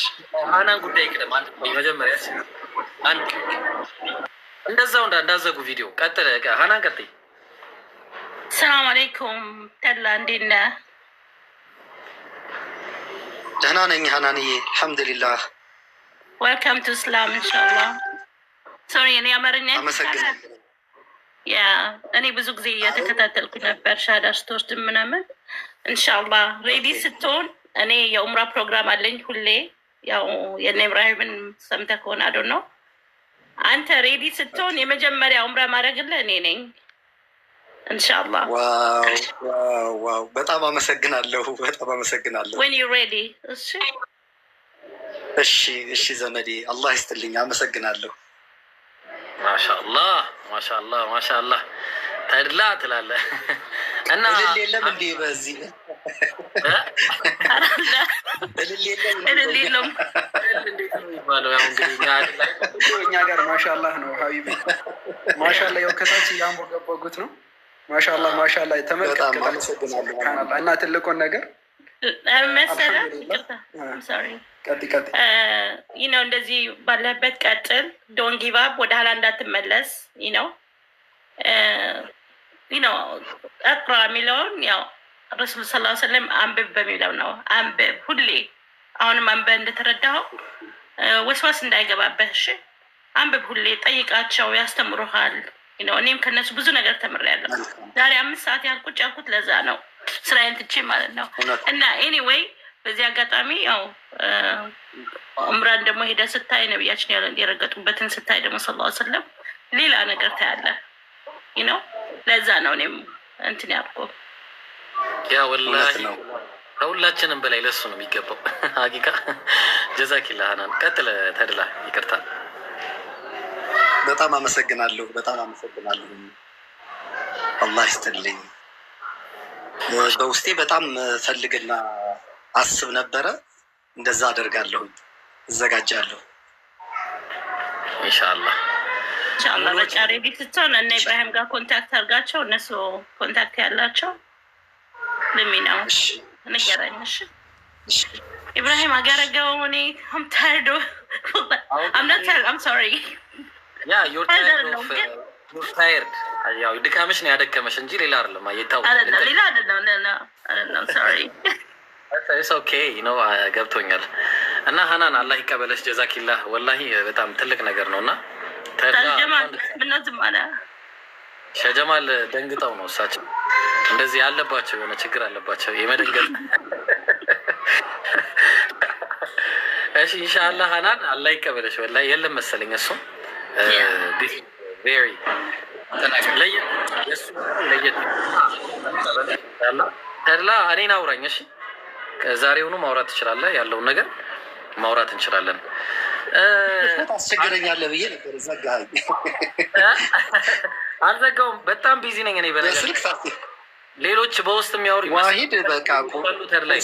ሀናን ጉዳይ ቅደም። አንተ መጀመሪያ አንድ እንደዛው እንዳዘጉ ቪዲዮ ቀጥለ ሀናን ቀጥይ። ሰላም አለይኩም ተላ እንዴት ነህ? ደህና ነኝ ሀናንዬ አልሐምዱሊላህ። ዌልካም ቱ እስላም ኢንሻአላህ። ሶሪ እኔ አማርኛ አመሰግናለሁ። ያ እኔ ብዙ ጊዜ እየተከታተልኩ ነበር ሻዳ ስትወስድ ምናምን። ኢንሻአላህ ሬዲ ስትሆን እኔ የኡምራ ፕሮግራም አለኝ ሁሌ። ያው የኔ ኢብራሂምን ሰምተህ ከሆነ አዶ ነው። አንተ ሬዲ ስትሆን የመጀመሪያ ኡምራ ማድረግልህ እኔ ነኝ ኢንሻአላህ። ዋው በጣም አመሰግናለሁ። በጣም አመሰግናለሁ። when you ready እሺ እሺ ዘመዴ አላህ ይስጥልኝ። አመሰግናለሁ። ማሻአላህ ማሻአላህ ማሻአላህ ተድላ ትላለህ እና እልል የለም እንዴ? በዚህ እልል የለም እንዴት ነው የሚባለው? ያው እንግዲህ እኛ ጋር ማሻአላህ ነው ሀቢቢ። ማሻአላህ ያው ከታች እያንቦገቦጉት ነው። ማሻአላህ ማሻአላህ ተመልከት። በጣም አመሰግናለሁ። ሱብሃንአላህ እና ትልቁን ነገር መሰለህ ይህ ነው። እንደዚህ ባለበት ቀጥል። ዶን ጊቭ አፕ። ወደ ኋላ እንዳትመለስ። ይህ ነው እቅራ የሚለውን ያው ረሱል ሰለላሁ ዐለይሂ ወሰለም አንብብ በሚለው ነው። አንብብ ሁሌ። አሁንም አንብብ እንደተረዳኸው ወስዋስ እንዳይገባበት። እሺ አንብብ ሁሌ። ጠይቃቸው፣ ያስተምሩሃል። እኔም ከነሱ ብዙ ነገር ተምሬያለሁ። ዛሬ 5 ሰዓት ያህል ቁጭ ያልኩት ለዛ ነው፣ ስራዬን ትቼ ማለት ነው። እና ኤኒዌይ በዚህ አጋጣሚ ያው ዑምራን ደግሞ ሄደ ስታይ ነቢያችን የረገጡበትን ስታይ ደግሞ ሰለላሁ ዐለይሂ ወሰለም ሌላ ነገር ታያለህ። ለዛ ነው እኔም እንትን ያልኩ። ያ ወላሂ ከሁላችንም በላይ ለሱ ነው የሚገባው። ሀቂቃ ጀዛኪላ ሀናን። ቀጥለ ተድላ። ይቅርታ። በጣም አመሰግናለሁ። በጣም አመሰግናለሁ። አላህ ይስጥልኝ። በውስጤ በጣም ፈልግና አስብ ነበረ። እንደዛ አደርጋለሁ፣ እዘጋጃለሁ። ኢንሻአላህ ኢንሻአላህ። በቃ ሬዲ ስትሆን እነ ኢብራሂም ጋር ኮንታክት አድርጋቸው። እነሱ ኮንታክት ያላቸው ለሚናው ንገረኝ። እሺ ኢብራሂም አገረገው። እኔ I'm tired of I'm not tired, I'm sorry. ያ you're tired. ያው ድካምሽ ነው ያደከመሽ እንጂ ሌላ አይደለም። አይታው ሌላ አይደለም። sorry. It's okay, ገብቶኛል። እና ሀናን አላህ ይቀበለሽ። ጀዛኪላህ ወላሂ በጣም ትልቅ ነገር ነውና ሸጀማል ደንግጠው ነው እሳቸው እንደዚህ ያለባቸው፣ የሆነ ችግር አለባቸው የመደንገጥ። እሺ ኢንሻአላህ ሀናን አላህ ይቀበለሽ። ወላሂ የለም መሰለኝ እሱ very ለየት ተድላ እኔን አውራኝ። እሺ ከዛሬውኑ ማውራት ትችላለህ። ያለውን ነገር ማውራት እንችላለን። አስቸግረኛለህ ብዬ ነበር። ዘጋኸኝ። አልዘጋውም። በጣም ቢዚ ነኝ እኔ በነገር። ሌሎች በውስጥ የሚያወሩ ዋሂድ በቃ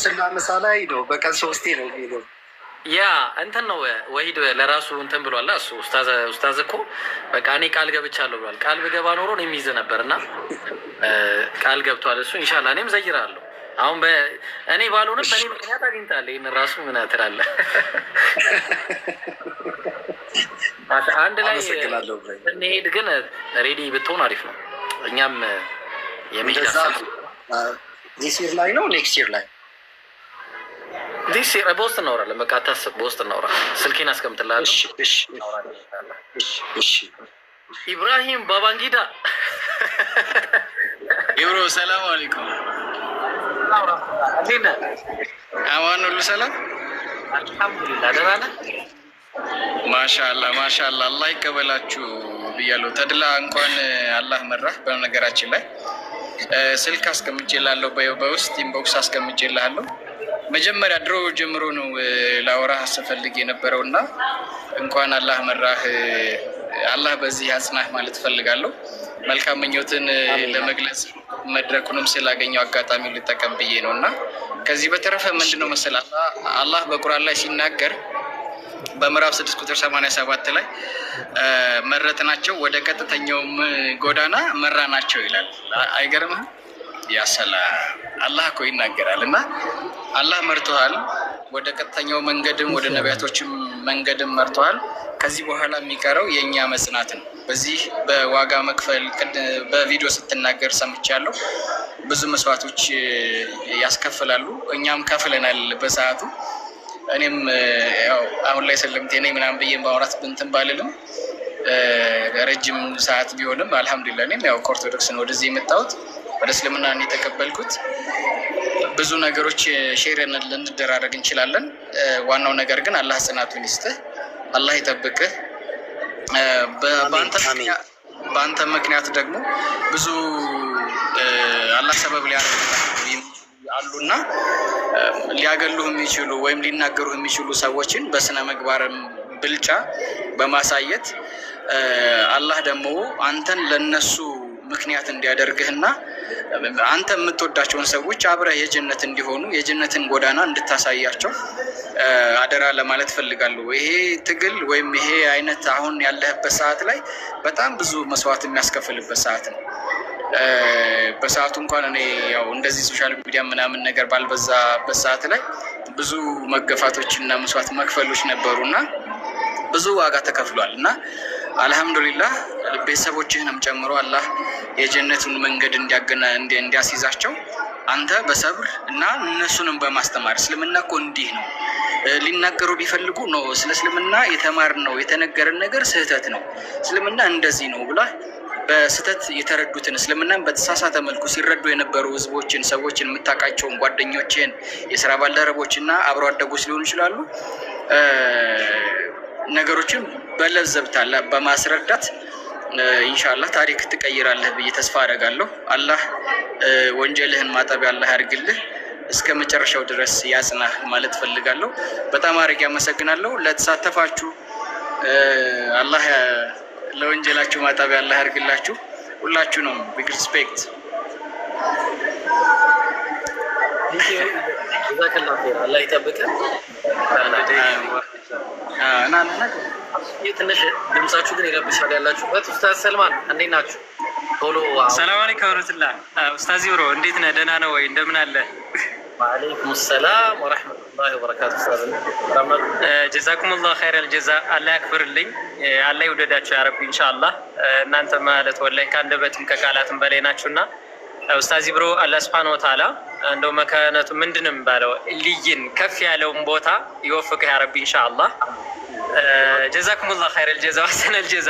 ስና ምሳ ላይ ነው። በቀን 3 ነው የሚለው። ያ እንትን ነው ወሂድ ለራሱ እንትን ብሏል። እሱ ኡስታዝ እኮ በቃ እኔ ቃል ገብቻለሁ ብሏል። ቃል ብገባ ኖሮ ነው የሚይዝ ነበር እና ቃል ገብቷል እሱ። ኢንሻላህ እኔም ዘይራለሁ። አሁን እኔ ባልሆንም በእኔ ምክንያት አግኝታለህ። ይህን ራሱ ምን ትላለህ? አንድ ላይ እንሄድ ግን ሬዲ ብትሆን አሪፍ ነው። እኛም የሚሄድ ዲስ ይር ላይ ነው ኔክስት ይር ላይ ዲስ ይር በውስጥ እናወራለን። በቃ አታስብ፣ በውስጥ እናወራ። ስልኬን አስቀምጥልሃለሁ። እሺ ኢብራሂም ባባንጊዳ ኢብሮ ሰላም አለይኩም። እንዴት ነህ? አማን ሁሉ ሰላም? አልሐምዱሊላህ ደህና ነህ? ማሻአላህ ማሻአላህ። አላህ ይቀበላችሁ ብያለሁ። ተድላ እንኳን አላህ መራህ። በነገራችን ላይ ስልክ አስቀምጬልሃለሁ፣ በውስጥ ኢንቦክስ አስቀምጬልሃለሁ። መጀመሪያ ድሮ ጀምሮ ነው ላወራህ ስፈልግ የነበረው እና እንኳን አላህ መራህ። አላህ በዚህ ያጽናህ ማለት እፈልጋለሁ። መልካም ምኞትን ለመግለጽ መድረኩንም ስላገኘው አጋጣሚ ልጠቀም ብዬ ነው እና ከዚህ በተረፈ ምንድነው መሰል አላህ በቁርአን ላይ ሲናገር በምዕራፍ 6 ቁጥር 87 ላይ መረጥናቸው ወደ ቀጥተኛው ጎዳና መራናቸው ይላል። አይገርምህም? ያሰላ አላህ እኮ ይናገራል እና አላህ መርቶሃል፣ ወደ ቀጥተኛው መንገድም ወደ ነቢያቶችም መንገድም መርቶሃል። ከዚህ በኋላ የሚቀረው የእኛ መጽናት ነው። በዚህ በዋጋ መክፈል በቪዲዮ ስትናገር ሰምቻለሁ። ብዙ መስዋዕቶች ያስከፍላሉ። እኛም ከፍለናል በሰዓቱ። እኔም ያው አሁን ላይ ሰለምቴ ነኝ ምናምን ብዬ ማውራት ብንትን ባልልም ረጅም ሰዓት ቢሆንም አልሐምዱሊላህ እኔም ያው ከኦርቶዶክስ ነው ወደዚህ የመጣሁት፣ ወደ እስልምና የተቀበልኩት። ብዙ ነገሮች ሼር ልንደራረግ እንችላለን። ዋናው ነገር ግን አላህ ጽናቱን ይስጥህ፣ አላህ ይጠብቅህ። በአንተ ምክንያት ደግሞ ብዙ አላህ ሰበብ አሉና ሊያገሉህ የሚችሉ ወይም ሊናገሩህ የሚችሉ ሰዎችን በስነ ምግባርም ብልጫ በማሳየት አላህ ደግሞ አንተን ለነሱ ምክንያት እንዲያደርግህና አንተ የምትወዳቸውን ሰዎች አብረህ የጀነት እንዲሆኑ የጀነትን ጎዳና እንድታሳያቸው አደራ ለማለት ፈልጋለሁ። ይሄ ትግል ወይም ይሄ አይነት አሁን ያለህበት ሰዓት ላይ በጣም ብዙ መስዋዕት የሚያስከፍልበት ሰዓት ነው። በሰዓቱ እንኳን እኔ ያው እንደዚህ ሶሻል ሚዲያ ምናምን ነገር ባልበዛበት ሰዓት ላይ ብዙ መገፋቶች እና መስዋዕት መክፈሎች ነበሩና ብዙ ዋጋ ተከፍሏል እና አልሐምዱሊላህ ቤተሰቦችህንም ጨምሮ አላህ የጀነቱን መንገድ እንዲያስይዛቸው አንተ በሰብር እና እነሱንም በማስተማር እስልምና እኮ እንዲህ ነው ሊናገሩ ቢፈልጉ ነው ስለ እስልምና የተማርነው የተነገረን ነገር ስህተት ነው፣ እስልምና እንደዚህ ነው ብላ በስህተት የተረዱትን እስልምናን በተሳሳተ መልኩ ሲረዱ የነበሩ ህዝቦችን፣ ሰዎችን፣ የምታውቃቸውን ጓደኞችን፣ የስራ ባልደረቦችና አብሮ አደጎች ሊሆኑ ይችላሉ ነገሮችን በለዘብታ በማስረዳት ኢንሻአላህ ታሪክ ትቀይራለህ ብዬ ተስፋ አደርጋለሁ። አላህ ወንጀልህን ማጠቢያ አላህ ያድርግልህ፣ እስከ መጨረሻው ድረስ ያጽናህ ማለት ፈልጋለሁ። በጣም አድርጌ አመሰግናለሁ ለተሳተፋችሁ። አላህ ለወንጀላችሁ ማጠቢያ አላህ ያድርግላችሁ። ሁላችሁ ነው ቢግ ሪስፔክት። አላህ ይጠብቅህ። ትንሽ ድምጻችሁ ግን ይረብሻል ያላችሁበት። ኡስታዝ ሰልማን እንዴት ናችሁ? ቶሎ ሰላም አለይኩም ወራህመቱላህ። ኡስታዝ ብሮ እንዴት ነህ? ደህና ነው ወይ? እንደምን አለ? ወአለይኩም ሰላም ወራህመቱላሂ ወበረካቱ። ኡስታዝ ጀዛኩሙላህ ኸይረል ጀዛ። አላህ ያክብርልኝ፣ አላህ ይውደዳችሁ ያ ረቢ ኢንሻአላህ። እናንተ ማለት ወላሂ ከአንደበትም ከቃላትም በላይ ናችሁና ኡስታዝ ብሮ አላህ ሱብሓነሁ ወተዓላ እንደው መካነቱ ምንድንም ባለው ልይን ከፍ ያለውን ቦታ ይወፍቅህ ያ ረቢ ኢንሻአላህ። ጀዛኩሙላህ ኸይረል ጀዛ ወሰነል ጀዛ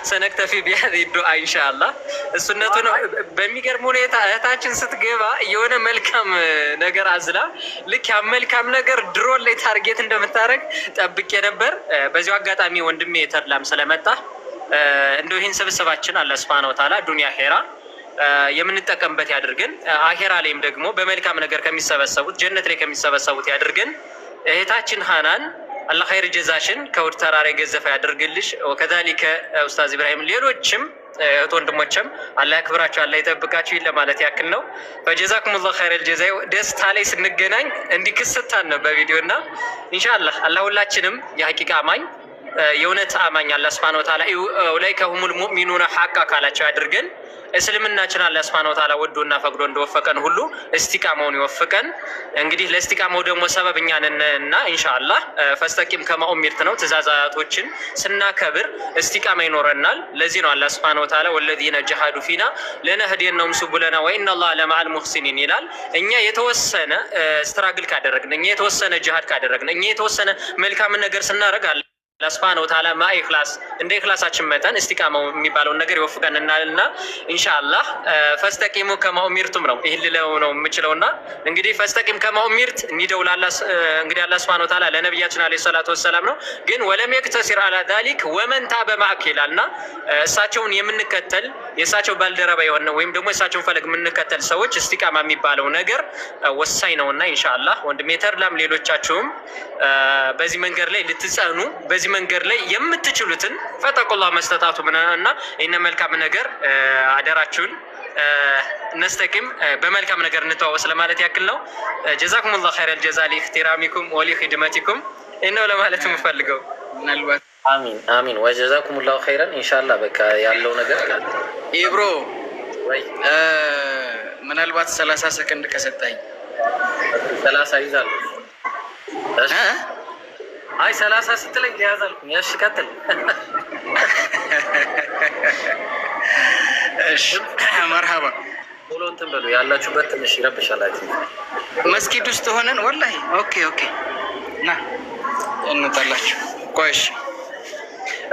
ሰነክተፊ ቢሃዚህ ዱዓ ኢንሻአላህ። እሱነቱ ነው። በሚገርም ሁኔታ እህታችን ስትገባ የሆነ መልካም ነገር አዝላ ልክ ያ መልካም ነገር ድሮን ላይ ታርጌት እንደምታደርግ ጠብቄ ነበር። በዚሁ አጋጣሚ ወንድሜ ተድላም ስለመጣ እንደው ይህን ስብስባችን አላህ ሱብሓነሁ ወተዓላ ዱንያ ሄራ የምንጠቀምበት ያድርገን። አኼራ ላይም ደግሞ በመልካም ነገር ከሚሰበሰቡት ጀነት ላይ ከሚሰበሰቡት ያድርገን። እህታችን ሃናን አላህ ኸይር ጀዛሽን ከውድ ተራራ የገዘፈ ያድርግልሽ። ወከዛሊከ ኡስታዝ ኢብራሂም ሌሎችም እህት ወንድሞችም አላህ ያክብራችሁ፣ አላህ ይጠብቃችሁ ለማለት ያክል ነው። ፈጀዛኩሙላህ ኸይረል ጀዛ። ደስታ ላይ ስንገናኝ እንዲህ ክስታን ነው በቪዲዮ እና ኢንሻአላህ አላህ ሁላችንም የሐቂቃ አማኝ የእውነት አማኝ አላህ ሱብሓነሁ ወተዓላ ኡላኢከ ሁሙል ሙእሚኑነ ሐቃ ካላቸው ያድርገን። እስልምናችን አላህ ሱብሓነሁ ወተዓላ ወዶና ፈቅዶ እንደወፈቀን ሁሉ እስቲቃማውን ይወፍቀን። እንግዲህ ለእስቲቃማው ደግሞ ሰበብ እኛ ነንና ኢንሻአላህ ፈስተቂም ከማ ኡሚርት ነው። ትእዛዛቶችን ስናከብር እስቲቃማ ይኖረናል። ለዚህ ነው አላህ ሱብሓነሁ ወተዓላ ወለዚነ ጀሃዱ ፊና ለነህዲየነሁም ሱቡለና ወኢነላሀ ለመዐል ሙሕሲኒን ይላል። እኛ የተወሰነ ስትራግል ካደረግን፣ እኛ የተወሰነ ጅሃድ ካደረግን፣ እኛ የተወሰነ መልካም ነገር ስናደርግ አላህ ሱብሓነሁ ወተዓላ ኢኽላስ እንደ ኢኽላሳችን መጠን እስቲቃማው የሚባለውን ነገር ይወፍቀንናልና ኢንሻአላህ ፈስተቂሙ ከማ ኡሚርቱም ነው። ይሄን ልለው ነው የምችለውና እንግዲህ ፈስተቂም ከማ ኡሚርት እንዲደውል እንግዲህ አላህ ሱብሓነሁ ወተዓላ ለነብያችን አለይሂ ሰላቱ ወሰላም ነው። ግን ወለም የክተሲር አላ ዛሊክ ወመን ታበ ማዕክ ይላልና እሳቸውን የምንከተል የእሳቸው ባልደረባ የሆነ ወይም ደግሞ የእሳቸውን ፈለግ የምንከተል ሰዎች እስቲቃማ የሚባለው ነገር ወሳኝ ነውና ኢንሻአላህ ወንድሜ ተድላም ሌሎቻችሁም በዚህ መንገድ ላይ ልትጸኑ በዚህ መንገድ ላይ የምትችሉትን ፈተቁላህ መስተጣቱ እና ይህን መልካም ነገር አደራችሁን ነስተቂም በመልካም ነገር እንተዋወስ ለማለት ያክል ነው። ጀዛኩሙላህ ኸይረል ጀዛ ሊኢህቲራሚኩም ወሊኺድመቲኩም ነው ለማለት የምፈልገው። ምናልባት አሚን አሚን ወጀዛኩሙላሁ ኸይረን። ኢንሻአላህ በቃ ያለው ነገር ኢብሮ ምናልባት 30 ሰከንድ ከሰጠኝ 30 ይዛሉ። አይ 30 ስትለኝ ያዛልኩኝ። እሺ ቀጥል። እሺ መርሐባ። ቶሎ እንትን በሉ ያላችሁበት ትንሽ ይረብሻላችሁ። መስጊድ ውስጥ ሆነን ወላሂ ኦኬ ና እንጣላችሁ። ቆይ እሺ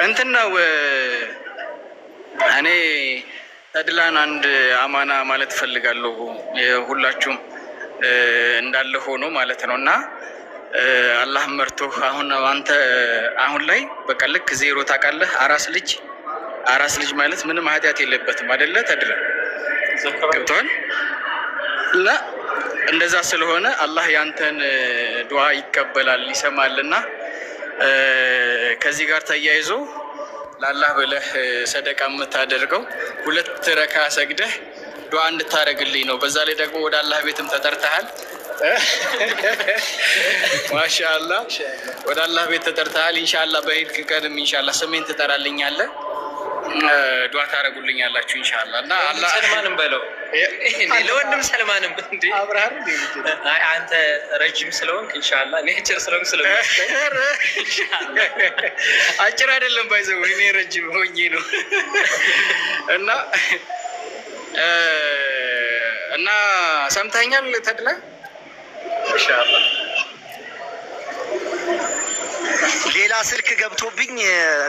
እንትን ነው እኔ ተድላን አንድ አማና ማለት ፈልጋለሁ። ሁላችሁም እንዳለ ሆኖ ማለት ነው እና አላህ መርቶህ አንተ አሁን ላይ በቃ ልክ ዜሮ ታውቃለህ። አራስ ልጅ ማለት ምንም ኃጢአት የለበትም አይደለ? ተድላ ገብቶሃል? እና እንደዛ ስለሆነ አላህ ያንተን ዱዓ ይቀበላል ይሰማልና ከዚህ ጋር ተያይዞ ለአላህ ብለህ ሰደቃ የምታደርገው 2 ረካ ሰግደህ ዱዓ እንድታደርግልኝ ነው። በዛ ላይ ደግሞ ወደ አላህ ቤትም ተጠርተሃል። ማሻአላህ ወደ አላህ ቤት ተጠርተሃል። ኢንሻአላህ በሄድክ ቀንም ኢንሻአላህ ስሜን ትጠራልኛለህ፣ ዱዓ ታደርጉልኛላችሁ ኢንሻአላህ። እና አላህ ሰልማንም በለው ለወንድም ሰልማንም እንዴ አብርሃም አንተ ረጅም ስለሆንክ ኢንሻአላህ እኔ አጭር ስለሆንክ ኢንሻአላህ አጭር አይደለም ባይዘው እኔ ረጅም ሆኜ ነው እና ሰምተኛል ተድላ ኢንሻአላህ። ሌላ ስልክ ገብቶብኝ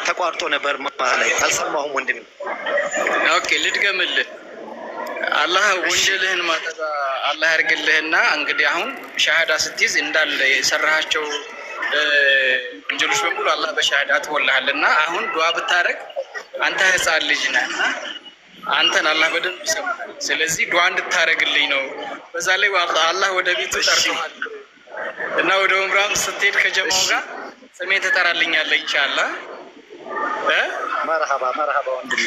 ተቋርጦ ነበር ማለት አልሰማሁም ወንድም። ኦኬ ልድገምልህ። አላህ ወንጀልህን ማጠባ አላህ ያርግልህና እንግዲህ አሁን ሻሃዳ ስትይዝ እንዳለ የሰራሃቸው ወንጀሎች በሙሉ አላህ በሻሃዳ አጥቦልሃልና አሁን ዱዓ ብታረግ አንተ ህፃን ልጅ ነህና አንተን አላህ በደንብ ይሰማል። ስለዚህ ዱዓ እንድታረግልኝ ነው። በዛ ላይ አላህ ወደ ቤቱ ጠርቶሃል እና ወደ ዑምራም ስትሄድ ከጀማው ጋር ስሜን ትጠራልኛለህ ኢንሻአላህ። መርሐባ ወንድም።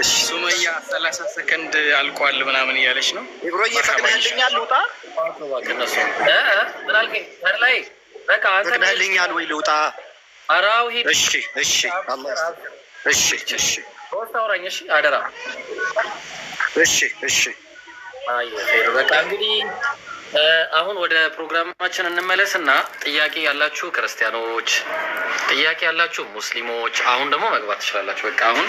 እሺ ሱመያ 30 ሰከንድ አልቋል ምናምን እያለች ነው። ኢብሮ እየፈቅድልኛል ልውጣ? ፈቅድልኛል ወይ ልውጣ? አራው ሂድ። እሺ አላህ እሺ ወጣውራኝ። እሺ አደራ። እሺ በቃ እንግዲህ አሁን ወደ ፕሮግራማችን እንመለስና ጥያቄ ያላችሁ ክርስቲያኖች፣ ጥያቄ ያላችሁ ሙስሊሞች አሁን ደግሞ መግባት ትችላላችሁ። በቃ አሁን